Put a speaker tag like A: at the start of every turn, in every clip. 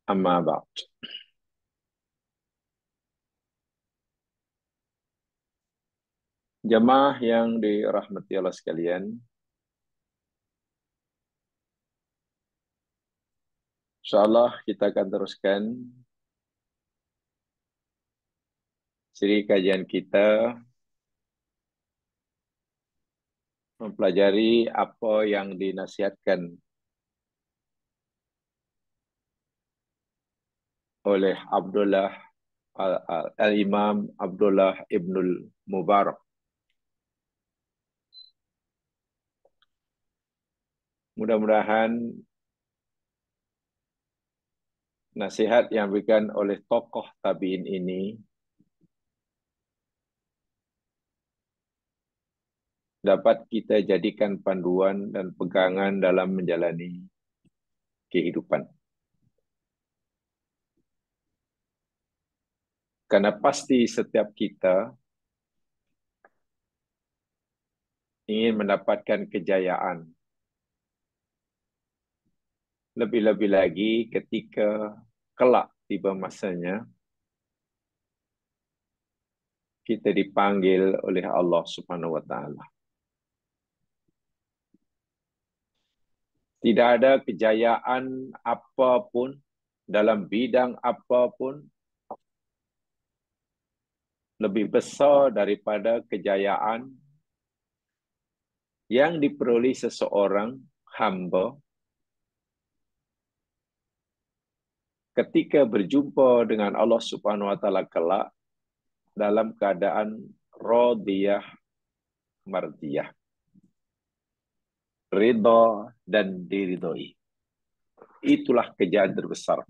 A: Amma ba'd. Jemaah yang dirahmati Allah sekalian, insyaallah kita akan teruskan siri kajian kita mempelajari apa yang dinasihatkan oleh Al-Imam Abdullah Ibnul Mubarak. Mudah-mudahan nasihat yang diberikan oleh tokoh tabi'in ini dapat kita jadikan panduan dan pegangan dalam menjalani kehidupan. Karena pasti setiap kita ingin mendapatkan kejayaan. Lebih-lebih lagi ketika kelak tiba masanya, kita dipanggil oleh Allah Subhanahu wa Ta'ala. Tidak ada kejayaan apapun dalam bidang apapun lebih besar daripada kejayaan yang diperoleh seseorang hamba ketika berjumpa dengan Allah Subhanahu wa Ta'ala kelak dalam keadaan radiyah mardiyah, ridha dan diridhoi. Itulah kejayaan terbesar.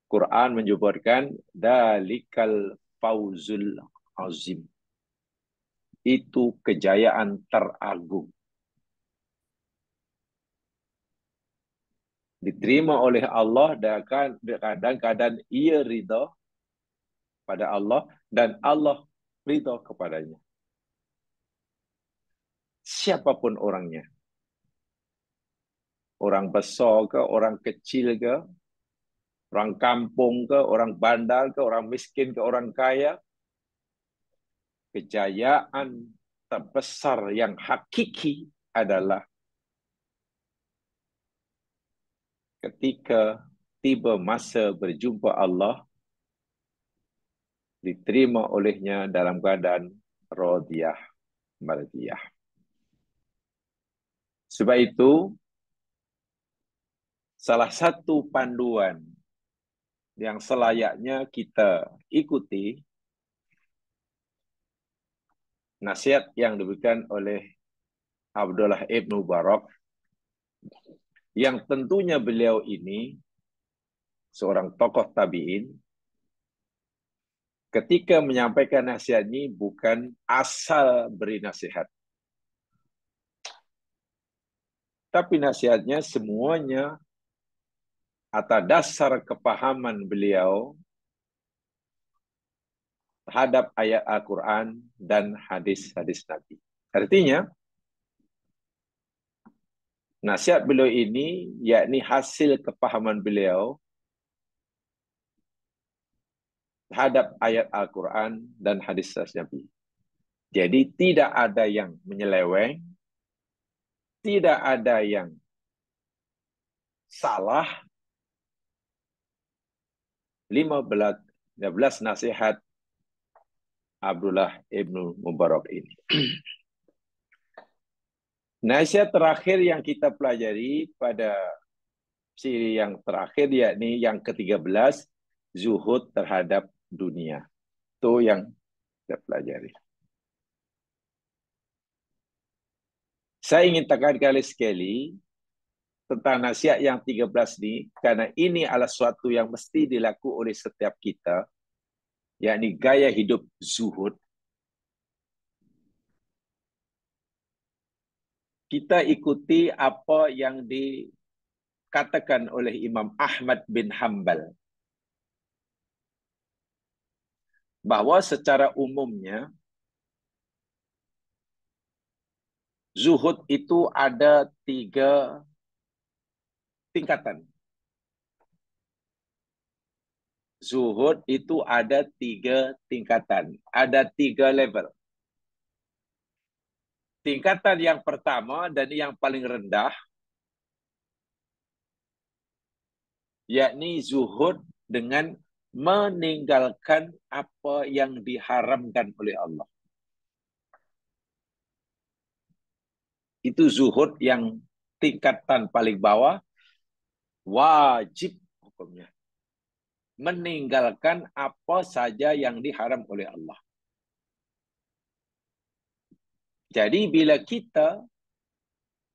A: Quran menyebutkan dalikal fauzul azim. Itu kejayaan teragung. Diterima oleh Allah dan keadaan ia ridha pada Allah dan Allah ridha kepadanya. Siapapun orangnya. Orang besar ke, orang kecil ke, orang kampung ke, orang bandar ke, orang miskin ke, orang kaya, kejayaan terbesar yang hakiki adalah ketika tiba masa berjumpa Allah, diterima olehnya dalam keadaan radiyah mardiyah. Sebab itu, salah satu panduan yang selayaknya kita ikuti nasihat yang diberikan oleh Abdullah Ibn Mubarak, yang tentunya beliau ini seorang tokoh tabi'in, ketika menyampaikan nasihat ini bukan asal beri nasihat. Tapi nasihatnya semuanya atas dasar kepahaman beliau terhadap ayat Al-Quran dan hadis-hadis Nabi. Artinya, nasihat beliau ini yakni hasil kepahaman beliau terhadap ayat Al-Quran dan hadis-hadis Nabi. Jadi tidak ada yang menyeleweng, tidak ada yang salah. 15 nasihat Abdullah Ibn Mubarak ini. Nasihat terakhir yang kita pelajari pada siri yang terakhir, yakni yang ke-13, zuhud terhadap dunia. Itu yang kita pelajari. Saya ingin tekankan sekali tentang nasihat yang 13 ini, karena ini adalah suatu yang mesti dilakukan oleh setiap kita, yakni gaya hidup zuhud. Kita ikuti apa yang dikatakan oleh Imam Ahmad bin Hanbal, bahwa secara umumnya zuhud itu ada 3 tingkatan. Zuhud itu ada 3 tingkatan. Ada 3 level. Tingkatan yang pertama dan yang paling rendah, yakni zuhud dengan meninggalkan apa yang diharamkan oleh Allah. Itu zuhud yang tingkatan paling bawah, wajib hukumnya. Meninggalkan apa saja yang diharam oleh Allah. Jadi bila kita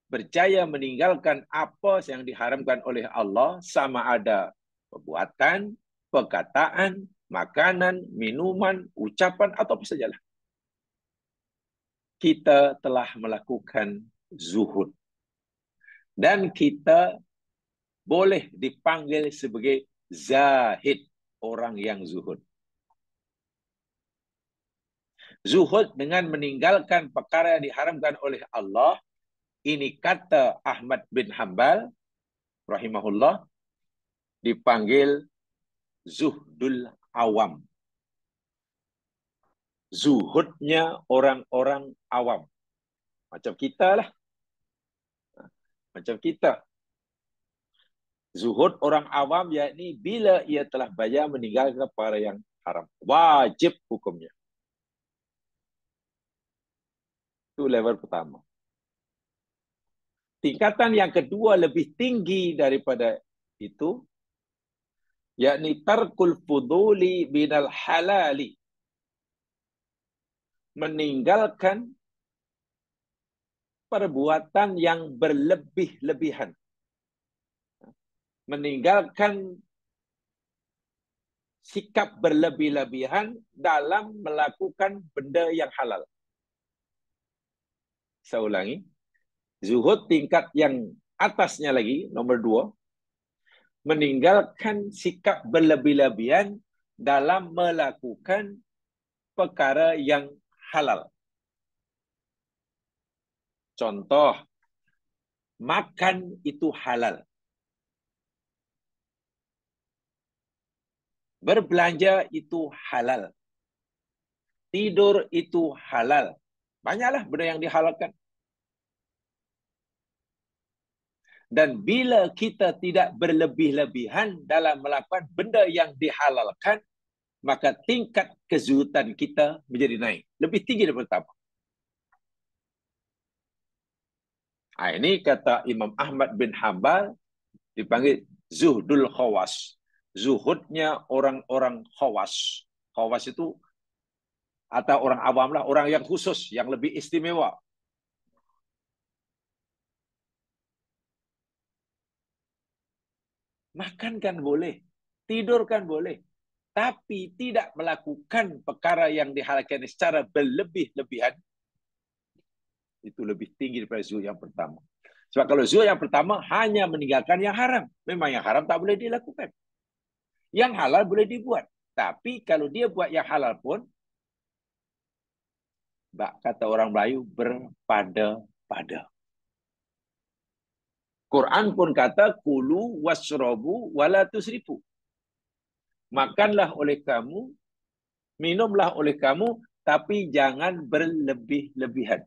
A: berjaya meninggalkan apa yang diharamkan oleh Allah, sama ada perbuatan, perkataan, makanan, minuman, ucapan, atau apa sajalah, kita telah melakukan zuhud. Dan kita boleh dipanggil sebagai zahid, orang yang zuhud. Zuhud dengan meninggalkan perkara yang diharamkan oleh Allah, ini kata Ahmad bin Hanbal rahimahullah, dipanggil zuhdul awam. Zuhudnya orang-orang awam. Macam kita lah. Macam kita. Zuhud orang awam, yakni bila ia telah bayar meninggalkan perkara yang haram. Wajib hukumnya. Itu level pertama. Tingkatan yang kedua lebih tinggi daripada itu, yakni tarkul fuduli binal halali. Meninggalkan perbuatan yang berlebih-lebihan. Meninggalkan sikap berlebih-lebihan dalam melakukan benda yang halal. Saya ulangi. Zuhud tingkat yang atasnya lagi, nomor 2. Meninggalkan sikap berlebih-lebihan dalam melakukan perkara yang halal. Contoh, makan itu halal. Berbelanja itu halal. Tidur itu halal. Banyaklah benda yang dihalalkan. Dan bila kita tidak berlebih-lebihan dalam melakukan benda yang dihalalkan, maka tingkat kezuhudan kita menjadi naik. Lebih tinggi daripada pertama. Ini kata Imam Ahmad bin Hanbal, dipanggil zuhdul khawas. Zuhudnya orang-orang khawas. Khawas itu atau orang awam lah, orang yang khusus, yang lebih istimewa. Makan kan boleh, tidur kan boleh, tapi tidak melakukan perkara yang dihalalkan secara berlebih-lebihan, itu lebih tinggi daripada zuhud yang pertama. Sebab kalau zuhud yang pertama hanya meninggalkan yang haram, memang yang haram tak boleh dilakukan. Yang halal boleh dibuat. Tapi kalau dia buat yang halal pun, kata orang Melayu, berpada-pada. Quran pun kata, kulu wasrobu wala tusrifu. Makanlah oleh kamu, minumlah oleh kamu, tapi jangan berlebih-lebihan.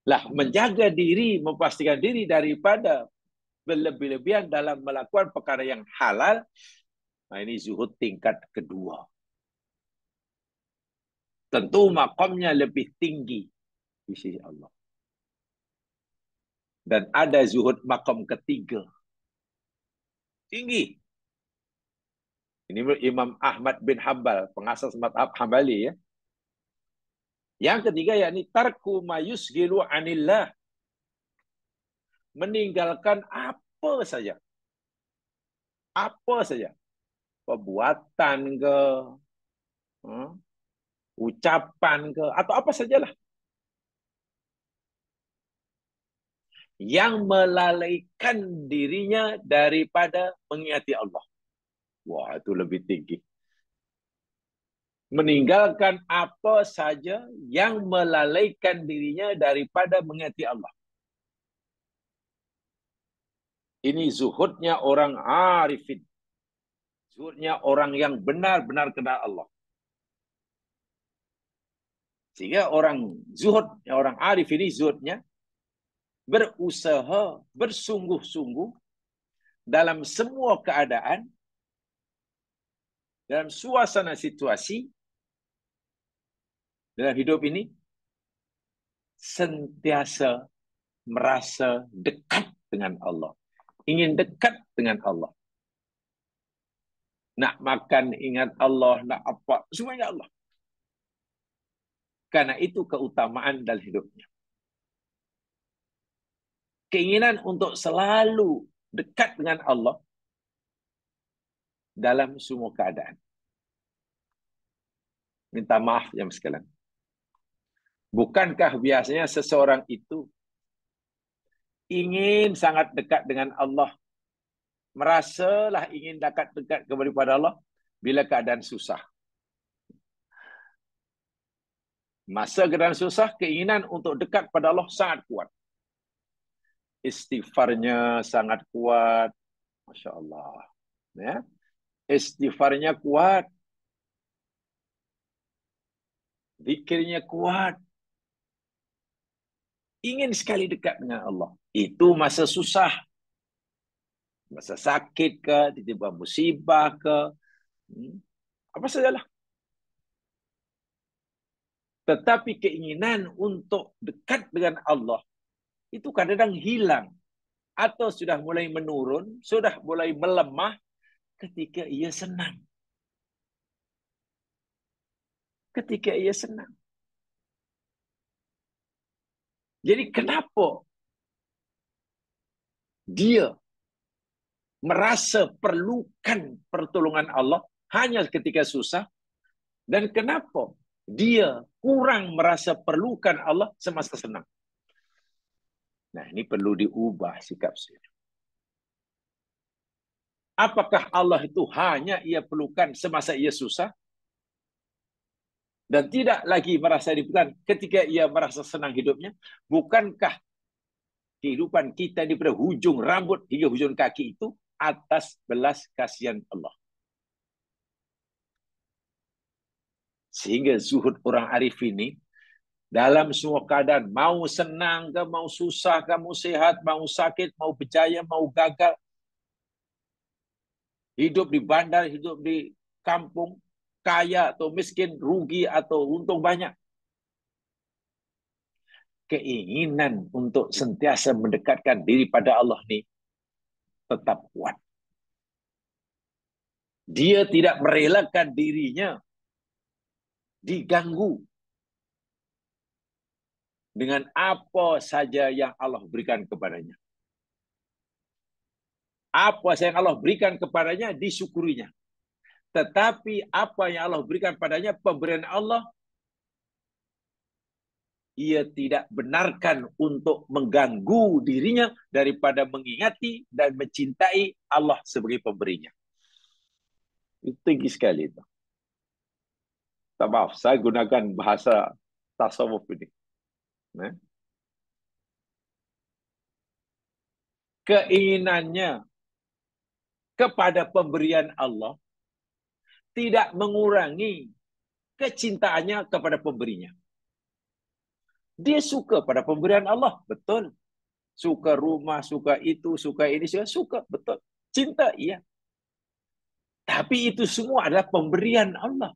A: Lah, menjaga diri, memastikan diri daripada berlebih-lebihan dalam melakukan perkara yang halal, ini zuhud tingkat kedua. Tentu makamnya lebih tinggi di sisi Allah. Dan ada zuhud makam ketiga. Tinggi. Ini Imam Ahmad bin Hanbal, pengasas mazhab Hambali, ya. Yang ketiga yakni tarku mayusghilu anillah. Meninggalkan apa saja. Apa saja. Perbuatan ke, ucapan ke, atau apa sajalah yang melalaikan dirinya daripada mengingati Allah. Wah, itu lebih tinggi. Meninggalkan apa saja yang melalaikan dirinya daripada mengingati Allah. Ini zuhudnya orang arifin. Zuhudnya orang yang benar-benar kenal Allah. Sehingga orang zuhud, orang arif ini zuhudnya berusaha, bersungguh-sungguh dalam semua keadaan, dalam suasana situasi, dalam hidup ini, sentiasa merasa dekat dengan Allah. Ingin dekat dengan Allah. Nak makan ingat Allah, nak apa, semuanya Allah. Karena itu keutamaan dalam hidupnya. Keinginan untuk selalu dekat dengan Allah dalam semua keadaan. Minta maaf yang sekalian. Bukankah biasanya seseorang itu ingin sangat dekat dengan Allah, merasalah ingin dekat kepada Allah bila keadaan susah. Masa keadaan susah, keinginan untuk dekat pada Allah sangat kuat. Istighfarnya sangat kuat. Masya Allah. Ya. Istighfarnya kuat. Zikirnya kuat. Ingin sekali dekat dengan Allah. Itu masa susah. Masa sakit ke, tiba-tiba musibah ke. Apa sajalah. Tetapi keinginan untuk dekat dengan Allah itu kadang-kadang hilang. Atau sudah mulai menurun, sudah mulai melemah ketika ia senang. Ketika ia senang. Jadi kenapa dia merasa perlukan pertolongan Allah hanya ketika susah, dan kenapa dia kurang merasa perlukan Allah semasa senang? Nah, ini perlu diubah sikap saya. Apakah Allah itu hanya ia perlukan semasa ia susah dan tidak lagi merasa diperlukan ketika ia merasa senang hidupnya? Bukankah kehidupan kita daripada hujung rambut hingga hujung kaki itu atas belas kasihan Allah? Sehingga zuhud orang arif ini dalam semua keadaan, mau senang ke, mau susah ke, mau sehat, mau sakit, mau berjaya, mau gagal, hidup di bandar, hidup di kampung, kaya atau miskin, rugi atau untung banyak, keinginan untuk sentiasa mendekatkan diri pada Allah ini tetap kuat. Dia tidak merelakan dirinya diganggu dengan apa saja yang Allah berikan kepadanya. Apa yang Allah berikan kepadanya disyukurinya. Tetapi apa yang Allah berikan padanya, pemberian Allah, ia tidak benarkan untuk mengganggu dirinya daripada mengingati dan mencintai Allah sebagai pemberinya. Itu tinggi sekali itu. Tak maaf, saya gunakan bahasa tasawuf ini. Keinginannya kepada pemberian Allah tidak mengurangi kecintaannya kepada pemberinya. Dia suka pada pemberian Allah, betul. Suka rumah, suka itu, suka ini, suka, betul. Cinta, iya. Tapi itu semua adalah pemberian Allah.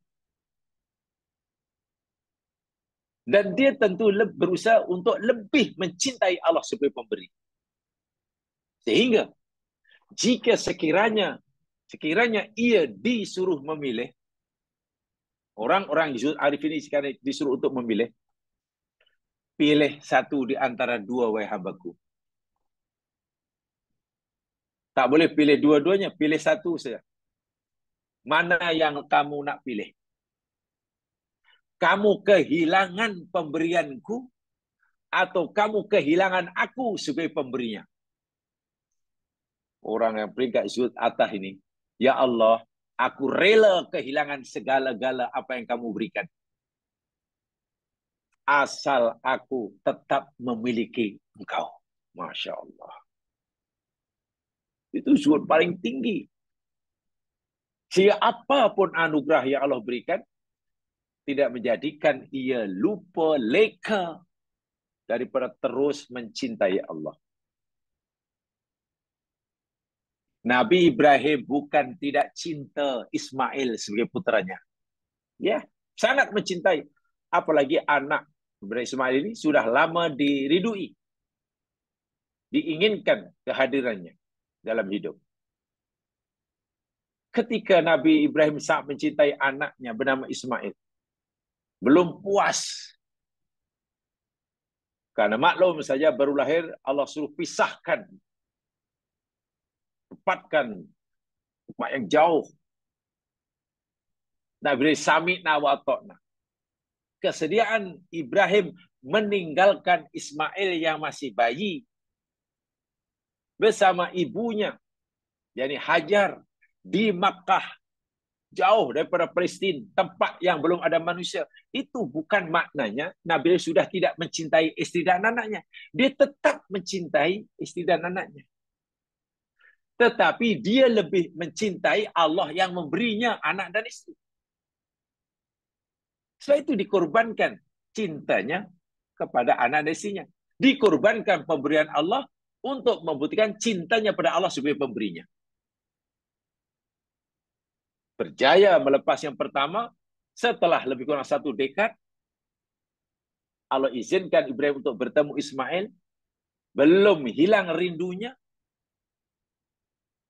A: Dan dia tentu berusaha untuk lebih mencintai Allah sebagai pemberi. Sehingga jika sekiranya ia disuruh memilih, orang-orang arif ini sekarang disuruh untuk memilih, pilih satu di antara dua, wahai hambaku. Tak boleh pilih dua-duanya, pilih satu saja. Mana yang kamu nak pilih? Kamu kehilangan pemberianku atau kamu kehilangan aku sebagai pemberinya? Orang yang peringkat zuhud atas ini, ya Allah, aku rela kehilangan segala-gala apa yang kamu berikan, asal aku tetap memiliki Engkau. Masya Allah. Itu zuhud paling tinggi. Sehingga apapun anugerah yang Allah berikan, tidak menjadikan ia lupa leka daripada terus mencintai Allah. Nabi Ibrahim bukan tidak cinta Ismail sebagai putranya. Ya, sangat mencintai. Apalagi anak Ibrahim Ismail ini sudah lama diridui, diinginkan kehadirannya dalam hidup. Ketika Nabi Ibrahim sangat mencintai anaknya bernama Ismail, belum puas. Karena maklum saja baru lahir, Allah suruh pisahkan, tempatkan tempat yang jauh. Nabi Sami nawatokna. Kesediaan Ibrahim meninggalkan Ismail yang masih bayi bersama ibunya, yakni Hajar, di Makkah, jauh daripada Palestin, tempat yang belum ada manusia. Itu bukan maknanya Nabi sudah tidak mencintai istri dan anaknya. Dia tetap mencintai istri dan anaknya. Tetapi dia lebih mencintai Allah yang memberinya anak dan istri. Sebab itu dikorbankan cintanya kepada anak dan istrinya. Dikorbankan pemberian Allah untuk membuktikan cintanya pada Allah sebagai pemberinya. Berjaya melepas yang pertama, setelah lebih kurang 1 dekad, Allah izinkan Ibrahim untuk bertemu Ismail, belum hilang rindunya,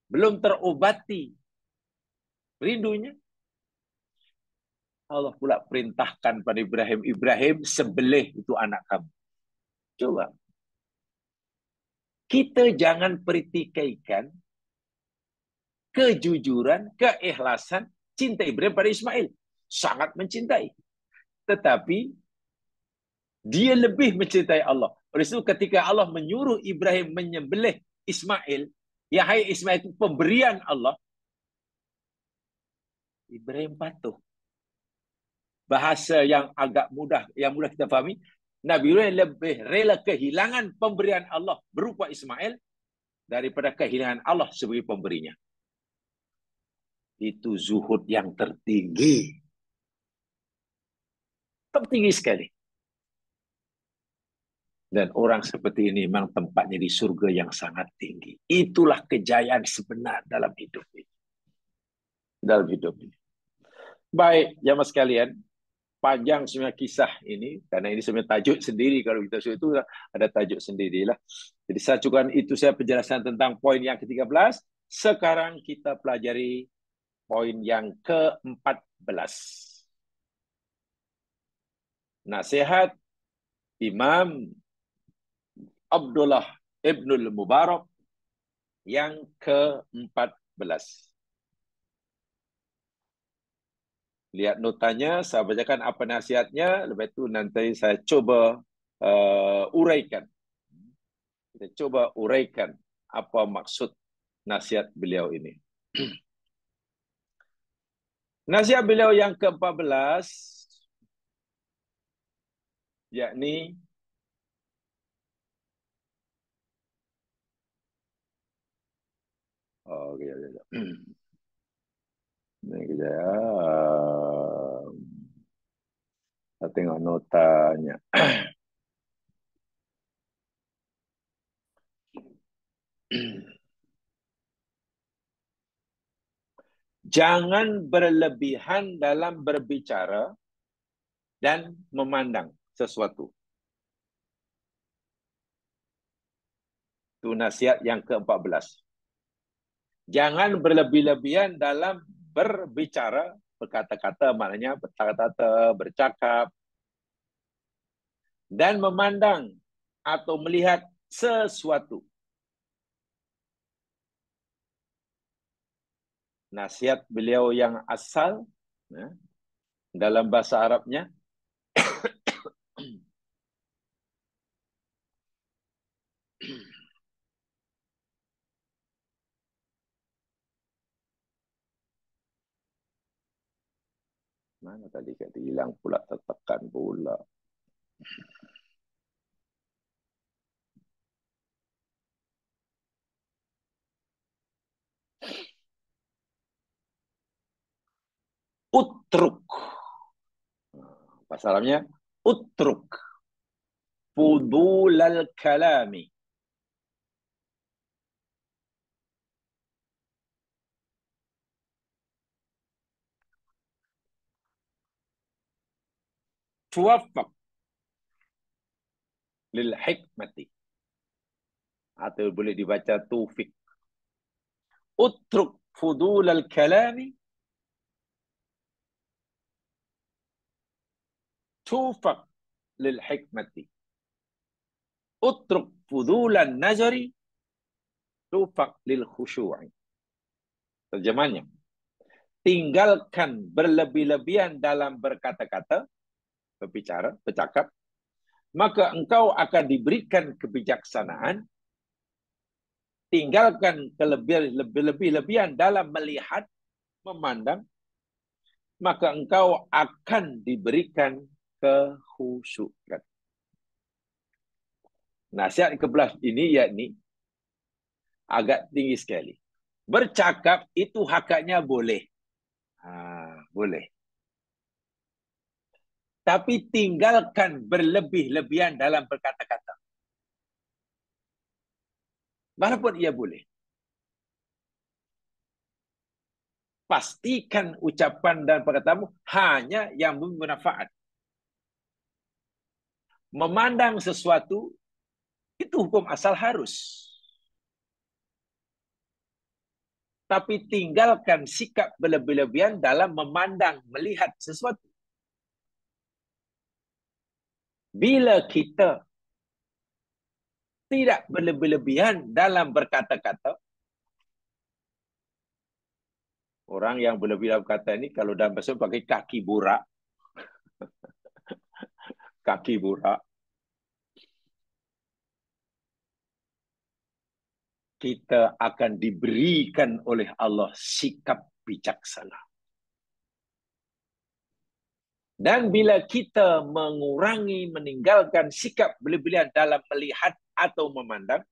A: belum terobati rindunya. Allah pula perintahkan pada Ibrahim, Ibrahim sembelih itu anak kamu. Coba. Kita jangan pertikaikan kejujuran, keikhlasan, cinta Ibrahim pada Ismail. Sangat mencintai. Tetapi dia lebih mencintai Allah. Oleh itu ketika Allah menyuruh Ibrahim menyembelih Ismail, ya hai Ismail itu pemberian Allah, Ibrahim patuh. Bahasa yang agak mudah, yang mudah kita fahami, Nabi Ibrahim lebih rela kehilangan pemberian Allah berupa Ismail daripada kehilangan Allah sebagai pemberinya. Itu zuhud yang tertinggi. Tertinggi sekali. Dan orang seperti ini memang tempatnya di surga yang sangat tinggi. Itulah kejayaan sebenar dalam hidup ini. Dalam hidup ini. Baik, jamaah sekalian, panjang sebenarnya kisah ini, karena ini sebenarnya tajuk sendiri. Kalau kita suruh itu ada tajuk sendirilah. Jadi saya cukup itu saya penjelasan tentang poin yang ke-13. Sekarang kita pelajari poin yang ke-14. Nasihat Imam Abdullah Ibnul Mubarak yang ke-14. Lihat notanya, saya bacakan apa nasihatnya, lepas itu nanti saya coba uraikan. Kita coba uraikan apa maksud nasihat beliau ini. Nasihat beliau yang ke-14, yakni kejap. Ini kejap. Saya tengok notanya. Jangan berlebihan dalam berbicara dan memandang sesuatu. Itu nasihat yang ke-14. Jangan berlebih-lebihan dalam berbicara, berkata-kata, maknanya berkata-kata, bercakap, dan memandang atau melihat sesuatu. Nasihat beliau yang asal, dalam bahasa Arabnya, mana tadi kata hilang pula, tertekan pula. utruk. Pasalamnya utruk fudulal kalami. Tuwaffaq lil hikmati. Atau boleh dibaca tufik. Utruk fudulal kalami. Tuwaffaq lil hikmati. Utruk fudulan nazari. Tuwaffaq lil khusyu'i. Terjemahnya, tinggalkan berlebih-lebihan dalam berkata-kata, berbicara, bercakap, maka engkau akan diberikan kebijaksanaan. Tinggalkan lebih-lebihan dalam melihat, memandang, maka engkau akan diberikan kekhusyukan. Nasihat ke-11 ini yakni agak tinggi sekali. Bercakap itu hakikatnya boleh. Boleh. Tapi tinggalkan berlebih-lebihan dalam berkata-kata. Walaupun ia boleh. Pastikan ucapan dan perkataanmu hanya yang bermanfaat. Memandang sesuatu, itu hukum asal harus. Tapi tinggalkan sikap berlebih-lebihan dalam memandang, melihat sesuatu. Bila kita tidak berlebih-lebihan dalam berkata-kata, orang yang berlebih-lebihan kata ini, kalau dalam bahasa pakai kaki burak. Kaki burak. Kita akan diberikan oleh Allah sikap bijaksana. Dan bila kita mengurangi, meninggalkan sikap berlebihan dalam melihat atau memandang,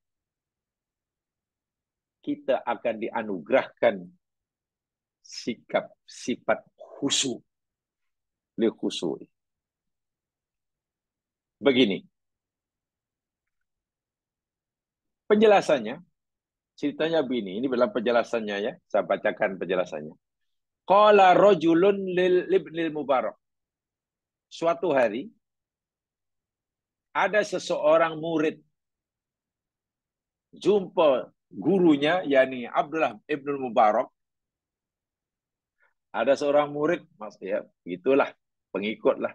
A: kita akan dianugerahkan sikap sifat khusyuk. Begini. Penjelasannya, ceritanya begini. Ini dalam penjelasannya ya. Saya bacakan penjelasannya. Qala rajulun lil Mubarak. Suatu hari, ada seseorang murid jumpa gurunya, yakni Abdullah ibn Mubarak. Ada seorang murid, maksudnya, itulah, pengikutlah.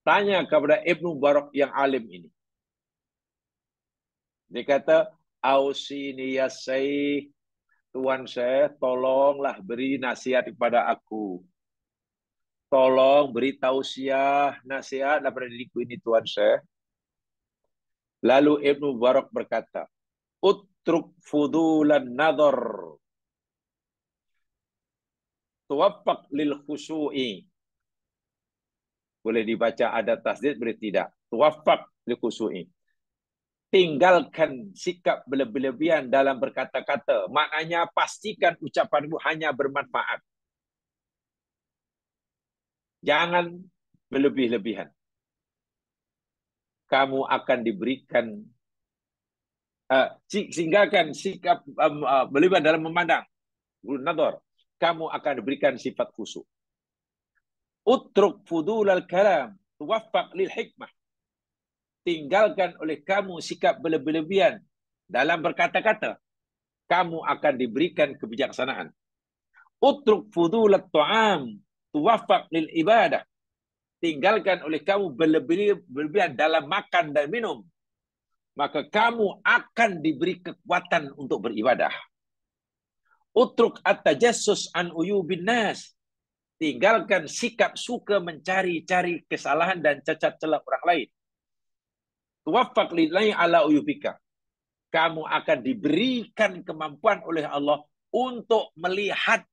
A: Tanya kepada Ibn Mubarak yang alim ini. Dia kata, Ausini ya Syekh, Tuan Syekh, tolonglah beri nasihat kepada aku. Tolong beri tausiah, nasihat daripada diriku ini, Tuan Syekh. Lalu Ibn Mubarak berkata, Utruk fudulan nadhar. Tuwaffaq lil khusyu'i. Boleh dibaca ada tasdid, boleh tidak. Tuwaffaq lil khusyu'i. Tinggalkan sikap berlebih-lebihan dalam berkata-kata. Maknanya pastikan ucapanmu hanya bermanfaat. Jangan berlebih-lebihan. Kamu akan diberikan tinggalkan sikap berlebihan dalam memandang. Nadhar. Kamu akan diberikan sifat khusyuk. Utruk fudulal kalam. Tuwaffaq lil hikmah. Tinggalkan oleh kamu sikap berlebih-lebihan dalam berkata-kata. Kamu akan diberikan kebijaksanaan. Utruk fudulat ta'am. Tuwaffaq lil ibadah. Tinggalkan oleh kamu berlebihan dalam makan dan minum. Maka kamu akan diberi kekuatan untuk beribadah. Utruk at-tajassus an uyubin nas. Tinggalkan sikap suka mencari-cari kesalahan dan cacat celah orang lain. Tuwaffaq lillahi ala uyubika. Kamu akan diberikan kemampuan oleh Allah untuk melihat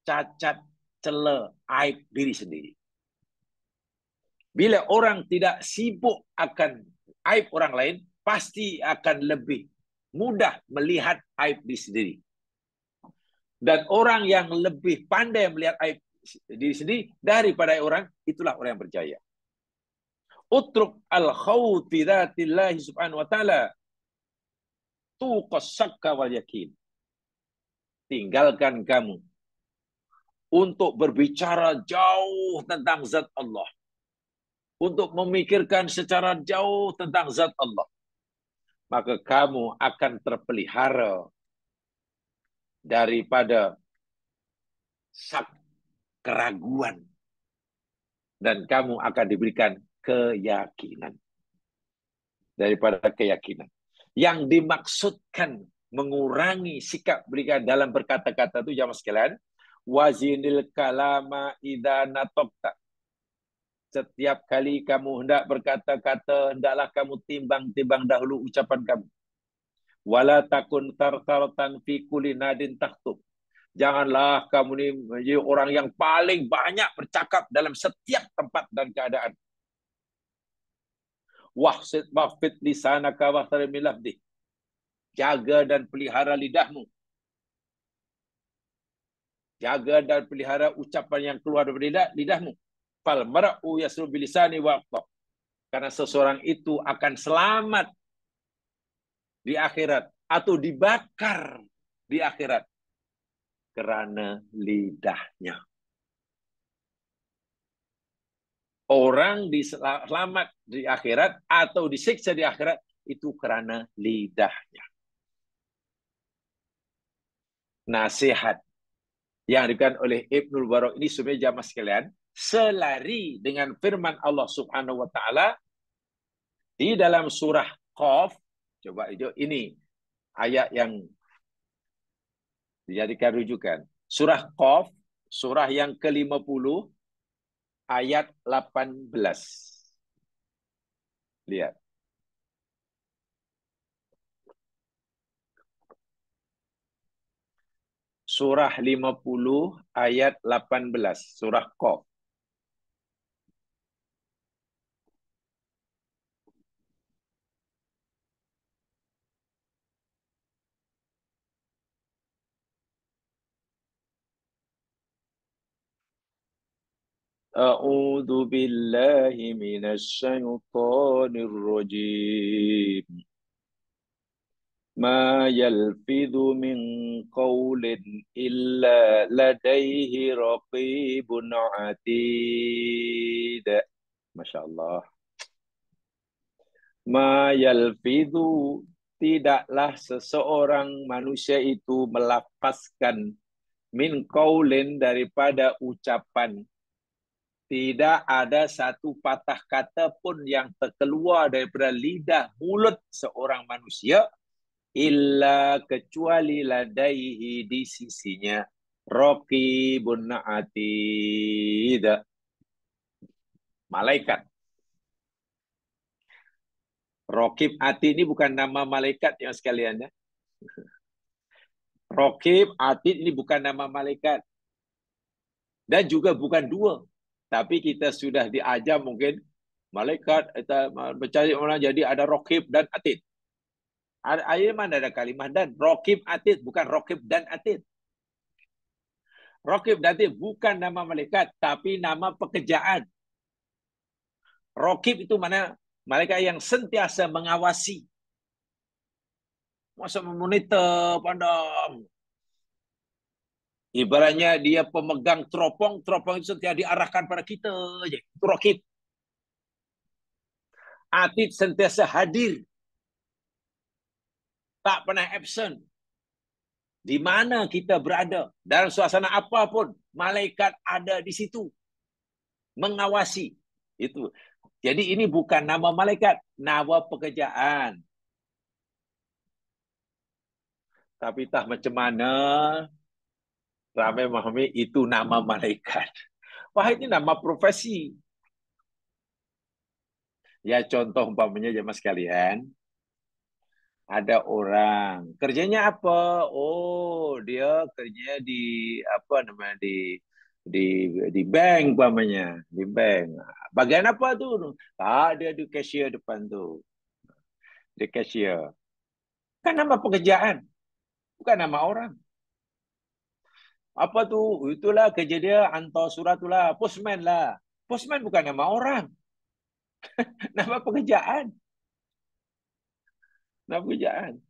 A: cacat celah aib diri sendiri. Bila orang tidak sibuk akan aib orang lain, pasti akan lebih mudah melihat aib diri sendiri. Dan orang yang lebih pandai melihat aib diri sendiri daripada orang, itulah orang yang berjaya. Utruk al-khawti dzatillahi subhanahu wa ta'ala tuqas syakka wal yakin. Tinggalkan kamu untuk berbicara jauh tentang zat Allah. Untuk memikirkan secara jauh tentang zat Allah. Maka kamu akan terpelihara daripada sak keraguan. Dan kamu akan diberikan keyakinan. Daripada keyakinan. Yang dimaksudkan mengurangi sikap berikan dalam berkata-kata itu jamaah sekalian. Wazinil kalama idza nataqta. Setiap kali kamu hendak berkata-kata, hendaklah kamu timbang-timbang dahulu ucapan kamu. Wala takun tartaratan fi kulli nadin tahtub. Janganlah kamu ni menjadi orang yang paling banyak bercakap dalam setiap tempat dan keadaan. Wahfid lisanaka wahtarim min lafdih. Jaga dan pelihara lidahmu. Jaga dan pelihara ucapan yang keluar dari lidahmu. Fal mar'u yasru bilisani waqta. Karena seseorang itu akan selamat di akhirat atau dibakar di akhirat kerana lidahnya. Orang diselamat di akhirat atau disiksa di akhirat itu kerana lidahnya. Nasihat yang diberikan oleh Ibnul Barak ini sebenarnya jamaah sekalian selari dengan firman Allah Subhanahu wa taala di dalam surah Qaf. Coba ini ayat yang dijadikan rujukan. Surah Qaf, surah yang ke-50 ayat 18. Lihat. Surah 50 ayat 18. Surah Qaf. A'udzu billahi minasy syaithanir rajim. Ma yalfidhu min qawlin illa ladaihi raqibun atid. Masya Allah. Ma yalfidhu, tidaklah seseorang manusia itu melafazkan min qawlin daripada ucapan. Tidak ada satu patah kata pun yang terkeluar daripada lidah mulut seorang manusia illa kecuali ladaihi di sisinya raqibun atid, malaikat. Raqib atid ini bukan nama malaikat yang sekalian ya. Raqib atid ini bukan nama malaikat dan juga bukan dua. Tapi kita sudah diajar mungkin malaikat kita mencari orang jadi ada raqib dan atid. Ayat mana ada kalimah dan? Raqib atid bukan raqib dan atid. Raqib dan atid bukan nama malaikat tapi nama pekerjaan. Raqib itu mana? Malaikat yang sentiasa mengawasi. Masa memonitor pandang. Ibaratnya dia pemegang teropong itu sentiasa diarahkan pada kita aja. Itu raqib. Atid sentiasa hadir. Tak pernah absent. Di mana kita berada, dalam suasana apapun, malaikat ada di situ. Mengawasi. Itu. Jadi ini bukan nama malaikat, nama pekerjaan. Tapi tak macam mana ramai memahami itu nama malaikat. Wah, ini nama profesi. Ya contoh umpamanya jemaah sekalian, ada orang kerjanya apa? Oh, dia kerja di apa namanya di di bank umpamanya, di bank. Bagian apa tu? Tak, dia di cashier depan tu. Di cashier. Kan nama pekerjaan, bukan nama orang. Apa tuh? Itulah kerja dia hantar surat itulah. Postman lah. Postman bukan nama orang. Nama pekerjaan. Nama pekerjaan.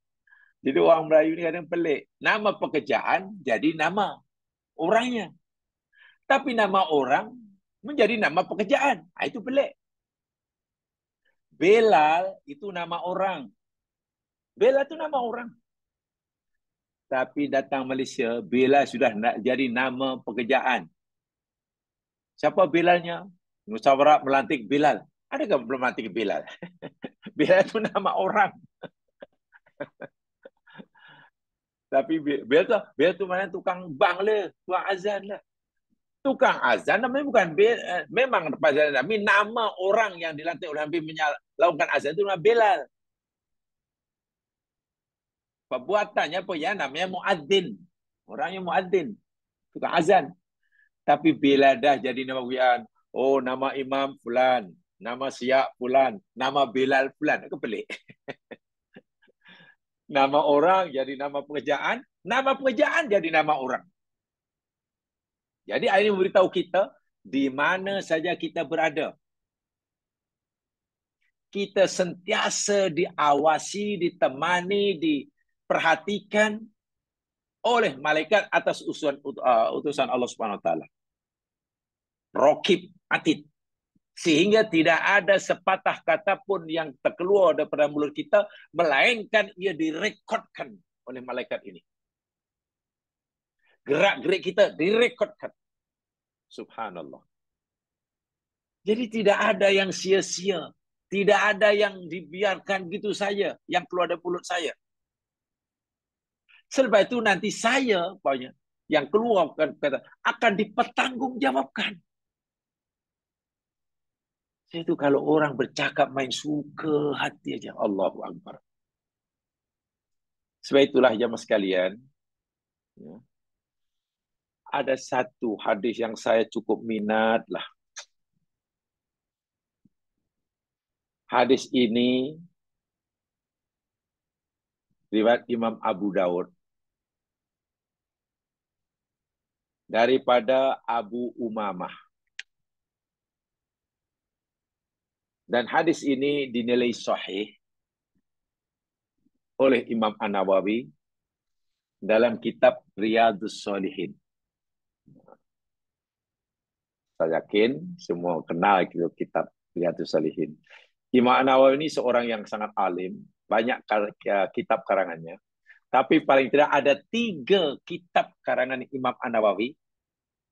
A: Jadi orang Melayu ni kadang pelik. Nama pekerjaan jadi nama orangnya. Tapi nama orang menjadi nama pekerjaan. Itu pelik. Belal itu nama orang. Bela itu nama orang. Tapi datang Malaysia, Bela sudah nak jadi nama pekerjaan. Siapa Belalnya? Musyawarah melantik Bilal. Adakah belum melantik Bilal? Bilal itu nama orang. Tapi Bilal tu mana tukang bang lah, tukang azan lah. Tukang azan namanya bukan Bilal. Memang pada Nabi nama orang yang dilantik oleh Nabi melakukan azan itu nama Bilal. Perbuatannya apa ya? Namanya muadzin. Orangnya muadzin, tukang azan. Tapi bila dah jadi nama wian, oh nama Imam Fulan, nama Siak Fulan, nama Bilal Fulan, itu pelik. Nama orang jadi nama pekerjaan jadi nama orang. Jadi ini memberitahu kita, di mana saja kita berada, kita sentiasa diawasi, ditemani, diperhatikan oleh malaikat atas utusan Allah Subhanahu Wa Taala. Raqib Atid. Sehingga tidak ada sepatah kata pun yang terkeluar daripada mulut kita, melainkan ia direkodkan oleh malaikat ini. Gerak-gerik kita direkodkan. Subhanallah. Jadi tidak ada yang sia-sia. Tidak ada yang dibiarkan gitu saja, yang keluar dari mulut saya. Sebab itu nanti saya, yang keluar kata, akan dipertanggungjawabkan. Itu kalau orang bercakap main suka hati aja. Allahu Akbar. Sebab itulah jemaah sekalian, ya, ada satu hadis yang saya cukup minat lah. Hadis ini riwayat Imam Abu Daud daripada Abu Umamah. Dan hadis ini dinilai sahih oleh Imam An-Nawawi dalam kitab Riyadhus Shalihin. Saya yakin semua kenal kitab Riyadhus Shalihin. Imam An-Nawawi ini seorang yang sangat alim, banyak kitab karangannya. Tapi paling tidak ada 3 kitab karangan Imam An-Nawawi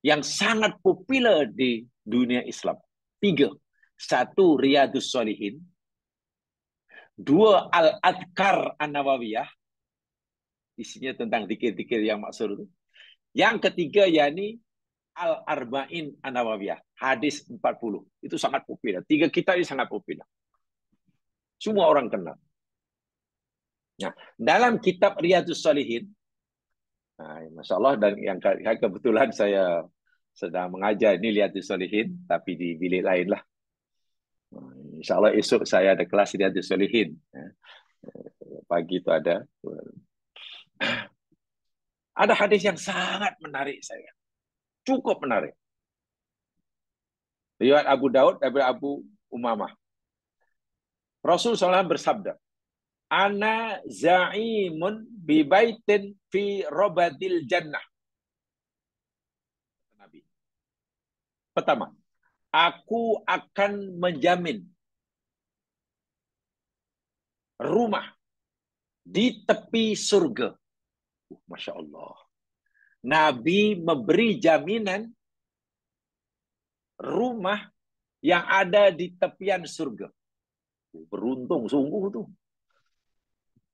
A: yang sangat populer di dunia Islam. 3. 1, Riyadhus Shalihin. 2, Al-Adhkar An-Nawawiyah. Isinya tentang zikir-zikir yang maksud itu. Yang ketiga, yakni Al-Arba'in An-Nawawiyah. Hadis 40. Itu sangat populer. 3 kitab ini sangat populer. Semua orang kenal. Nah, dalam kitab Riyadhus Shalihin, Masya Allah, dan yang kebetulan saya sedang mengajar ini Riyadhus Shalihin, tapi di bilik lain lah. Insya Allah esok saya ada kelas Riyadhus Shalihin. Pagi itu ada. Ada hadis yang sangat menarik saya. Cukup menarik. Riwayat Abu Daud dari Abu Umamah. Rasulullah SAW bersabda, Ana za'imun bi baitin fi robadil jannah. Nabi. Pertama, aku akan menjamin rumah di tepi surga. Masya Allah. Nabi memberi jaminan rumah yang ada di tepian surga. Beruntung sungguh tuh.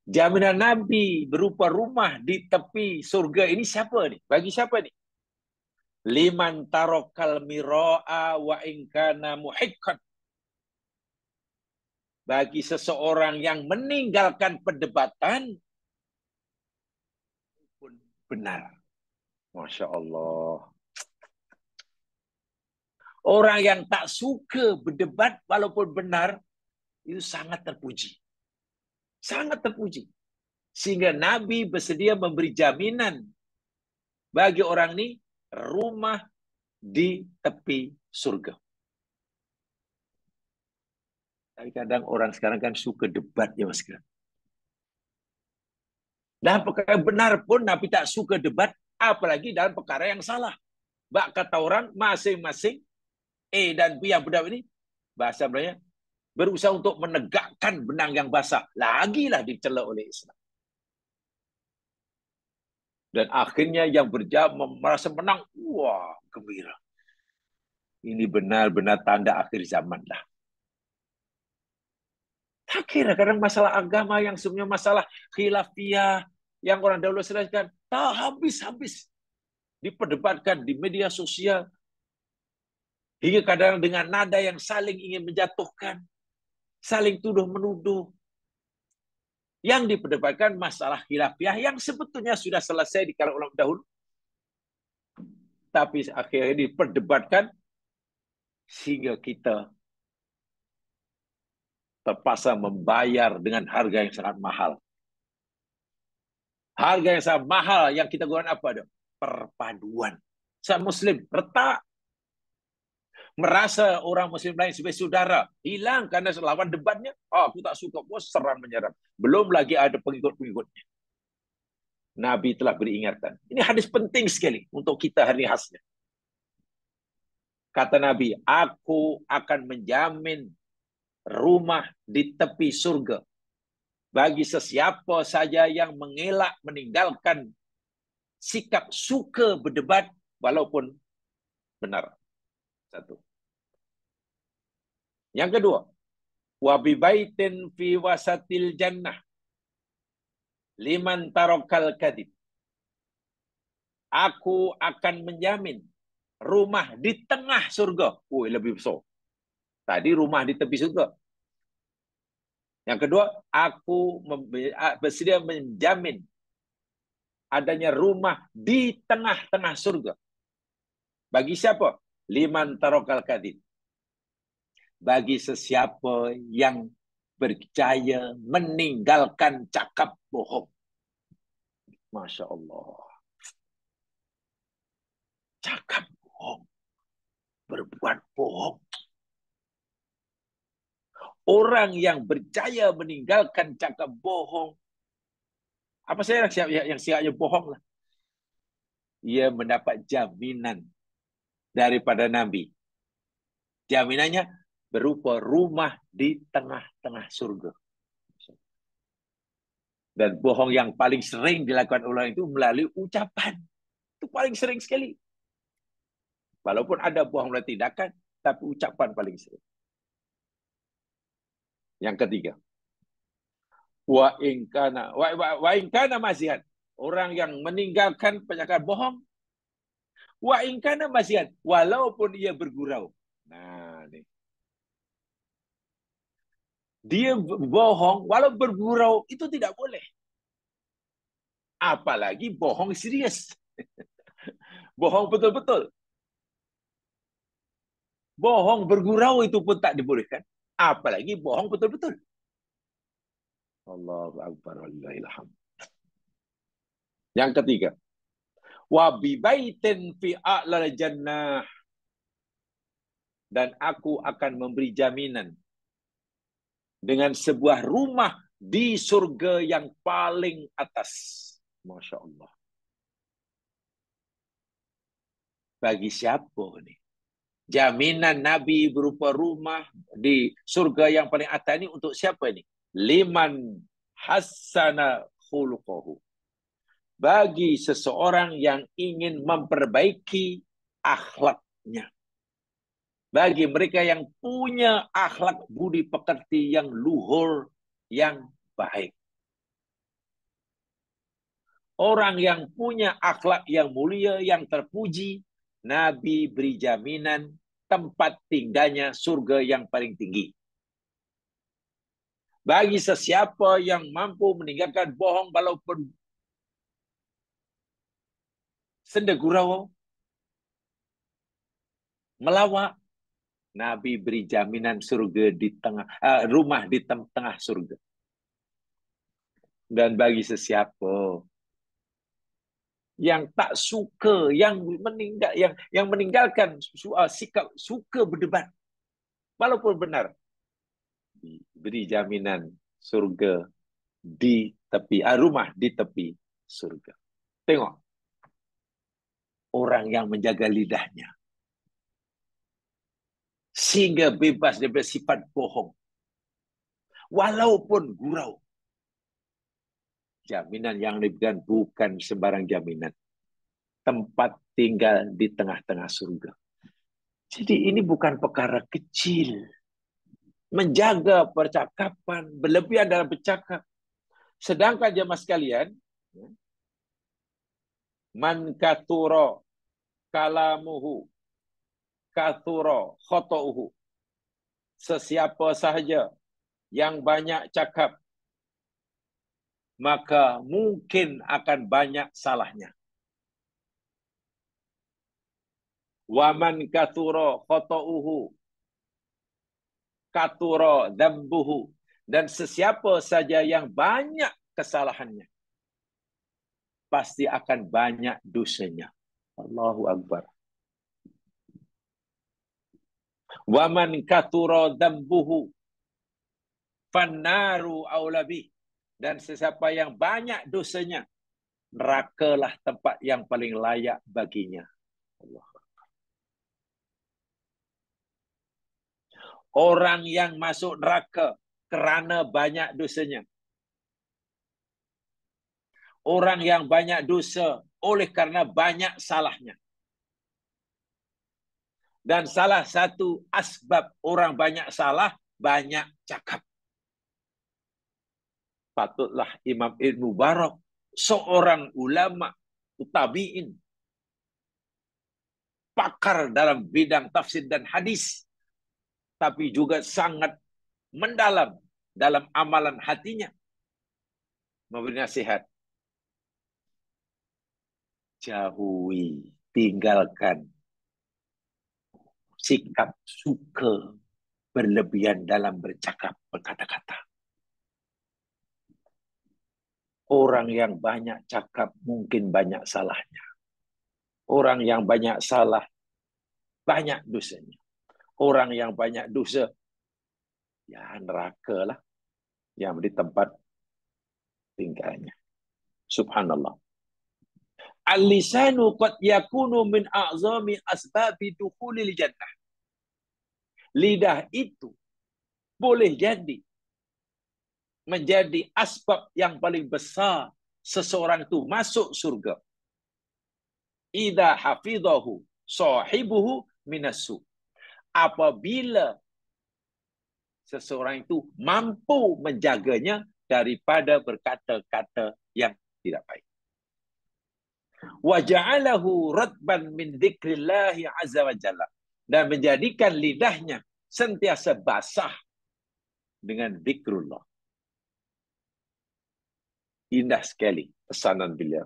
A: Jaminan Nabi berupa rumah di tepi surga ini siapa nih? Bagi siapa nih? Liman tarokal miro'a wa inkana muhikkat. Bagi seseorang yang meninggalkan perdebatan pun benar. Masya Allah. Orang yang tak suka berdebat walaupun benar, itu sangat terpuji. Sangat terpuji. Sehingga Nabi bersedia memberi jaminan bagi orang ini rumah di tepi surga. Tapi kadang orang sekarang kan suka debat ya Mas. Dan perkara benar pun Nabi tak suka debat, apalagi dalam perkara yang salah. Bak kata orang masing-masing A dan B yang benar ini, bahasa Melayu, berusaha untuk menegakkan benang yang basah. Lagilah dicela oleh Islam. Dan akhirnya yang merasa menang, wah gembira. Ini benar-benar tanda akhir zaman lah. Tak kira kadang masalah agama yang sebenarnya masalah khilafiyah yang orang dahulu selesaikan, tak habis-habis diperdebatkan di media sosial, hingga kadang dengan nada yang saling ingin menjatuhkan, saling tuduh-menuduh. Yang diperdebatkan masalah khilafiyah yang sebetulnya sudah selesai di kalangan ulama dahulu, tapi akhirnya diperdebatkan sehingga kita terpaksa membayar dengan harga yang sangat mahal. Harga yang sangat mahal yang kita gunakan apa? Perpaduan. Saya Muslim retak, merasa orang Muslim lain sebagai saudara, hilang karena lawan debatnya. Oh, aku tak suka, bos serang menyerang. Belum lagi ada pengikut-pengikutnya. Nabi telah beringatkan. Ini hadis penting sekali untuk kita hari khasnya. Kata Nabi, aku akan menjamin rumah di tepi surga bagi sesiapa saja yang mengelak meninggalkan sikap suka berdebat walaupun benar. Satu. Yang kedua, wa bi baitin fi wasatil jannah liman tarakal kadib. Aku akan menjamin rumah di tengah surga. Lebih besar. Tadi rumah di tepi surga. Yang kedua, aku bersedia menjamin adanya rumah di tengah-tengah surga. Bagi siapa? Liman tarakal kadib. Bagi sesiapa yang percaya meninggalkan cakap bohong. Masya Allah. Cakap bohong. Berbuat bohong. Orang yang percaya meninggalkan cakap bohong. Apa saya yang siapnya bohong lah. Ia mendapat jaminan daripada Nabi. Jaminannya berupa rumah di tengah-tengah surga. Dan bohong yang paling sering dilakukan orang itu melalui ucapan. Itu paling sering sekali. Walaupun ada bohong melalui tindakan, tapi ucapan paling sering. Yang ketiga, wa in kana masihan. Orang yang meninggalkan percakapan bohong, wa in kana masihan, walaupun ia bergurau. Nah, nih. Dia bohong walau bergurau itu tidak boleh. Apalagi bohong serius. Bohong betul-betul. Bohong bergurau itu pun tak dibolehkan. Apalagi bohong betul-betul. Allahu Akbar. Yang ketiga, wa bi baitin fi a'lal jannah. Dan aku akan memberi jaminan dengan sebuah rumah di surga yang paling atas. Masya Allah. Bagi siapa nih? Jaminan Nabi berupa rumah di surga yang paling atas ini untuk siapa ini? Liman hassana khuluquhu. Bagi seseorang yang ingin memperbaiki akhlaknya. Bagi mereka yang punya akhlak budi pekerti yang luhur, yang baik. Orang yang punya akhlak yang mulia, yang terpuji, Nabi beri jaminan tempat tinggalnya surga yang paling tinggi. Bagi sesiapa yang mampu meninggalkan bohong walaupun senda gurau, melawak, Nabi beri jaminan surga di tengah rumah di tengah surga. Dan bagi sesiapa yang tak suka, yang meninggalkan sikap suka berdebat walaupun benar, diberi jaminan surga di tepi, rumah di tepi surga. Tengok orang yang menjaga lidahnya sehingga bebas daripada sifat bohong walaupun gurau. Jaminan yang diberikan bukan sembarang jaminan. Tempat tinggal di tengah-tengah surga. Jadi ini bukan perkara kecil. Menjaga percakapan, berlebihan dalam bercakap. Sedangkan jemaah sekalian, man kathura kalamuhu kathura khata'uhu. Sesiapa sahaja yang banyak cakap, maka mungkin akan banyak salahnya. Waman kathura khata'uhu kathura dzambuhu. Dan sesiapa saja yang banyak kesalahannya, pasti akan banyak dosanya. Allahu Akbar. Waman kathura dzambuhu fannaru aulabi. Dan sesiapa yang banyak dosanya, nerakalah tempat yang paling layak baginya. Allah. Orang yang masuk neraka kerana banyak dosanya. Orang yang banyak dosa oleh karena banyak salahnya. Dan salah satu asbab orang banyak salah, banyak cakap. Patutlah Imam Ibn Mubarak, seorang ulama tabi'in, pakar dalam bidang tafsir dan hadis, tapi juga sangat mendalam dalam amalan hatinya, memberi nasihat. Jauhi, tinggalkan sikap suka berlebihan dalam bercakap, berkata-kata. Orang yang banyak cakap mungkin banyak salahnya. Orang yang banyak salah, banyak dosanya. Orang yang banyak dosa, ya neraka lah yang di tempat tinggalnya. Subhanallah. Al-lisanu qad yakunu min a'zami asbabi dukhulil jannah. Lidah itu boleh jadi menjadi asbab yang paling besar seseorang itu masuk surga. Idza hafizahu sahibuhu minassu. Apabila seseorang itu mampu menjaganya daripada berkata-kata yang tidak baik. Wa ja'alahu radban min dzikrillahi azza wa jalla. Dan menjadikan lidahnya sentiasa basah dengan zikrullah. Indah sekali pesanan beliau.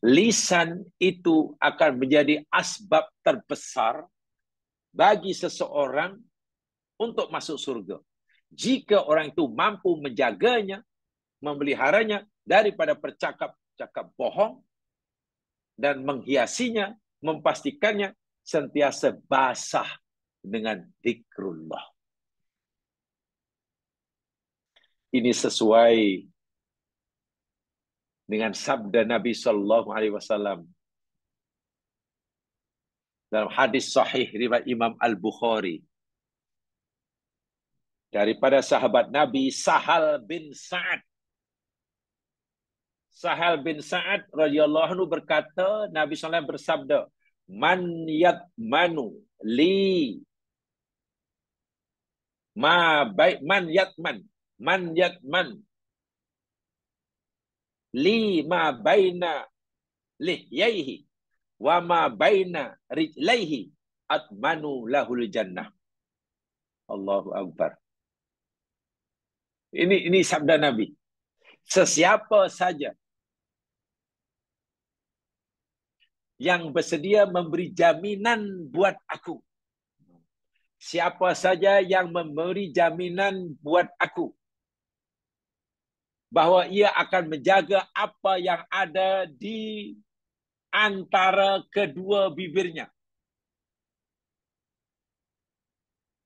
A: Lisan itu akan menjadi asbab terbesar bagi seseorang untuk masuk surga. Jika orang itu mampu menjaganya, memeliharanya daripada percakap-cakap bohong dan menghiasinya, memastikannya sentiasa basah dengan zikrullah. Ini sesuai dengan sabda Nabi sallallahu alaihi wasallam dalam hadis sahih riwayat Imam Al-Bukhari daripada sahabat Nabi Sahal bin Sa'ad. Sahal bin Sa'ad radhiyallahu anhu berkata, Nabi sallallahu alaihi wasallam bersabda, "Man yatmanu li ma baik man yatman li ma baina lihyaihi wa ma baina rijlaihi atmanu lahul jannah." Allahu Akbar. Ini sabda Nabi. Sesiapa saja yang bersedia memberi jaminan buat aku. Siapa saja yang memberi jaminan buat aku bahwa ia akan menjaga apa yang ada di antara kedua bibirnya.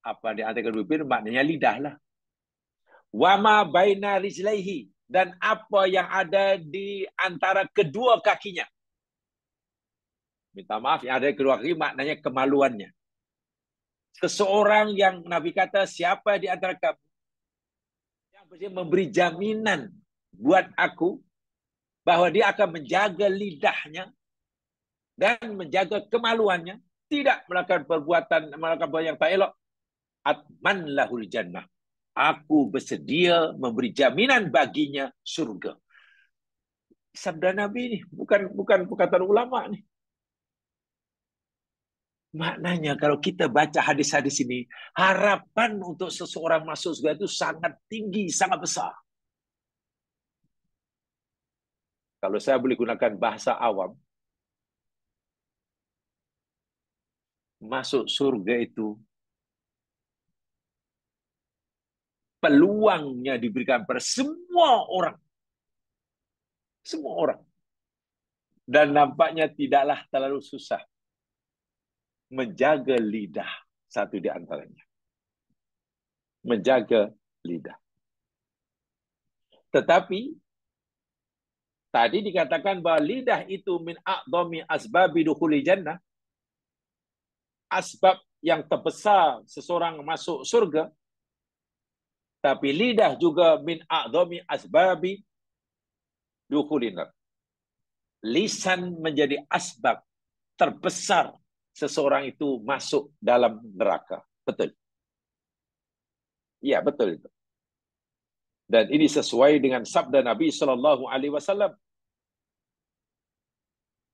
A: Apa di antara kedua bibir? Maknanya lidah lah. Wama baina rijlaihi, dan apa yang ada di antara kedua kakinya. Minta maaf, yang ada di kedua kaki maknanya kemaluannya. Seseorang yang Nabi kata, siapa di antara kamu yang memberi jaminan buat aku bahwa dia akan menjaga lidahnya dan menjaga kemaluannya, tidak melakukan perbuatan yang tak elok, atman lahul jannah. Aku bersedia memberi jaminan baginya surga. Sabda Nabi ini, bukan perkataan ulama nih. Maknanya kalau kita baca hadis-hadis ini, harapan untuk seseorang masuk surga itu sangat tinggi, sangat besar. Kalau saya boleh gunakan bahasa awam, masuk surga itu peluangnya diberikan pada semua orang. Semua orang. Dan nampaknya tidaklah terlalu susah menjaga lidah, satu di antaranya. Menjaga lidah. Tetapi tadi dikatakan bahwa lidah itu min a'dhami asbabi dukhuli jannah. Asbab yang terbesar seseorang masuk surga. Tapi lidah juga min a'dhami asbabi dukhulin nar. Lisan menjadi asbab terbesar seseorang itu masuk dalam neraka. Betul. Ya, betul itu. Dan ini sesuai dengan sabda Nabi SAW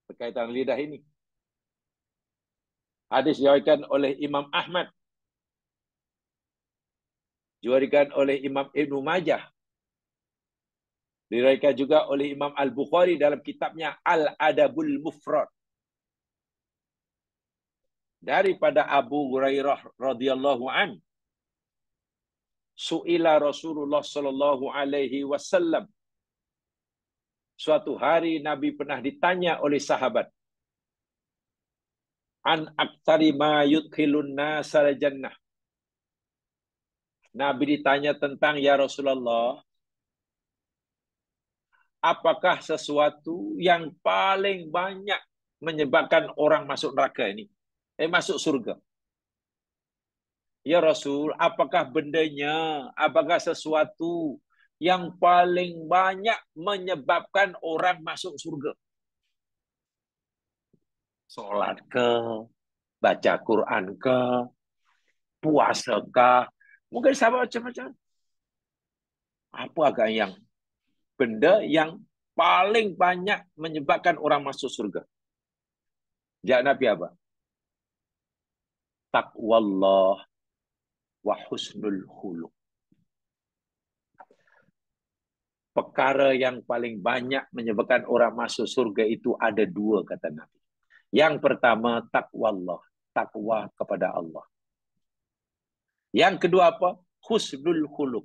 A: berkaitan lidah ini. Hadis diriwayatkan oleh Imam Ahmad, diriwayatkan oleh Imam Ibnu Majah, diriwayatkan juga oleh Imam Al-Bukhari dalam kitabnya Al-Adabul Mufrad. Daripada Abu Hurairah radhiyallahu an, su'ila Rasulullah sallallahu alaihi wasallam. Suatu hari Nabi pernah ditanya oleh sahabat, an aktsari ma yudkhilun nasal jannah. Nabi ditanya tentang, ya Rasulullah, apakah sesuatu yang paling banyak menyebabkan orang masuk neraka ini? Masuk surga. Ya Rasul, apakah bendanya? Apakah sesuatu yang paling banyak menyebabkan orang masuk surga? Salat ke? Baca Quran ke? Puasa ke? Mungkin sahabat macam-macam. Apa agak yang benda yang paling banyak menyebabkan orang masuk surga? Jawab Nabi apa? Taqwallah wa husnul khuluq. Perkara yang paling banyak menyebabkan orang masuk surga itu ada dua, kata Nabi. Yang pertama, taqwallah, takwa kepada Allah. Yang kedua apa? Husnul khuluq,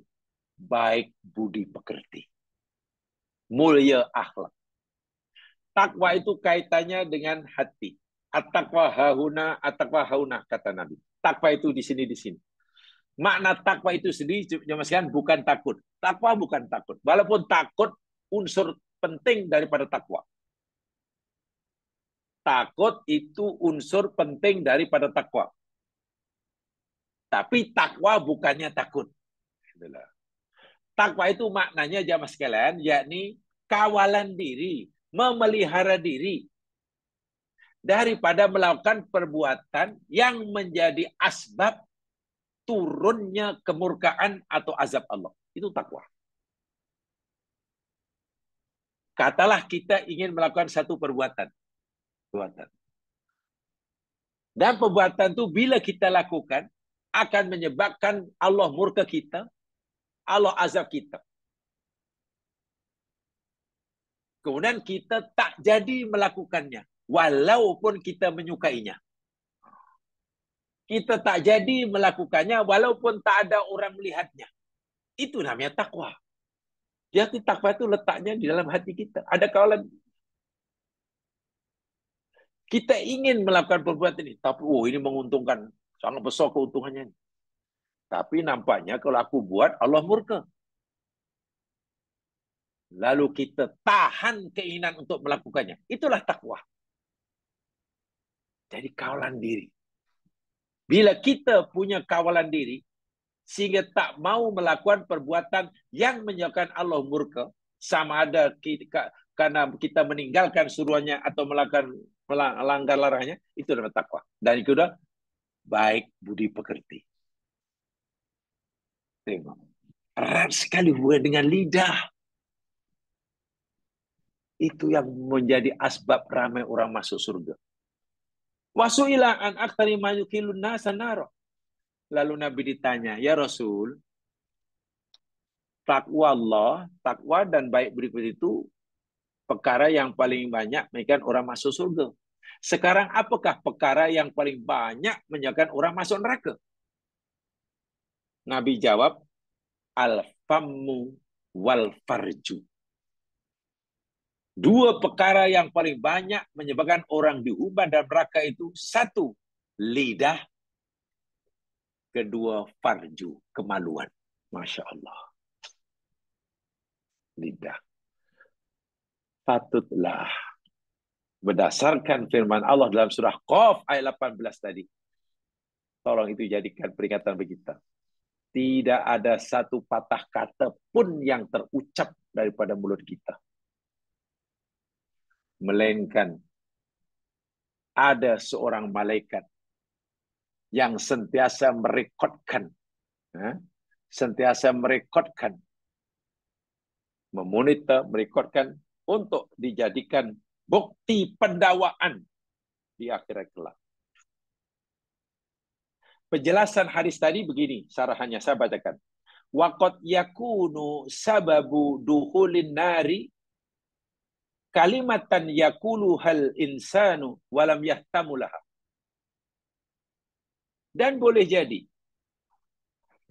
A: baik budi pekerti, mulia akhlak. Takwa itu kaitannya dengan hati. At-taqwa hahuna, at-taqwa hauna, kata Nabi. Takwa itu di sini, di sini. Makna takwa itu sendiri, jelaskan, bukan takut. Takwa bukan takut. Walaupun takut unsur penting daripada takwa. Takut itu unsur penting daripada takwa. Tapi takwa bukannya takut. Takwa itu maknanya jamaah sekalian, yakni kawalan diri, memelihara diri daripada melakukan perbuatan yang menjadi asbab turunnya kemurkaan atau azab Allah. Itu takwa. Katalah kita ingin melakukan satu perbuatan. Dan perbuatan itu bila kita lakukan akan menyebabkan Allah murka kita, Allah azab kita. Kemudian kita tak jadi melakukannya, walaupun kita menyukainya. Kita tak jadi melakukannya, walaupun tak ada orang melihatnya. Itu namanya takwa. Jadi takwa itu letaknya di dalam hati kita. Ada kawalan kita ingin melakukan perbuatan ini, tapi ini menguntungkan, sangat besar keuntungannya. Tapi nampaknya kalau aku buat, Allah murka. Lalu kita tahan keinginan untuk melakukannya. Itulah takwa. Jadi kawalan diri. Bila kita punya kawalan diri, sehingga tak mau melakukan perbuatan yang menyebabkan Allah murka, sama ada kita, karena kita meninggalkan suruhannya atau melakukan melanggar larangannya, itu adalah takwa. Dan itu sudah baik budi pekerti. Tengok. Erat sekali hubungan dengan lidah. Itu yang menjadi asbab ramai orang masuk surga. Wasu'ila an aktsari ma yukilun nasa nar. Lalu Nabi ditanya, "Ya Rasul, takwa Allah, takwa dan baik budi itu perkara yang paling banyak menyebabkan orang masuk surga. Sekarang apakah perkara yang paling banyak menyebabkan orang masuk neraka?" Nabi jawab, al-fammu wal farju. Dua perkara yang paling banyak menyebabkan orang diubah dalam neraka itu, satu, lidah, kedua, farju, kemaluan. Masya Allah. Lidah. Patutlah berdasarkan firman Allah dalam surah Qaf ayat 18 tadi. Tolong itu jadikan peringatan bagi kita. Tidak ada satu patah kata pun yang terucap daripada mulut kita. Melainkan ada seorang malaikat yang sentiasa merekodkan, memonitor, merekodkan untuk dijadikan bukti pendakwaan di akhirat kelak. Penjelasan hadis tadi begini, sarahannya saya bacakan. Waqad yakunu sababu dukhulin nari kalimatan yaquluhal insanu walam yahtamulaha. Dan boleh jadi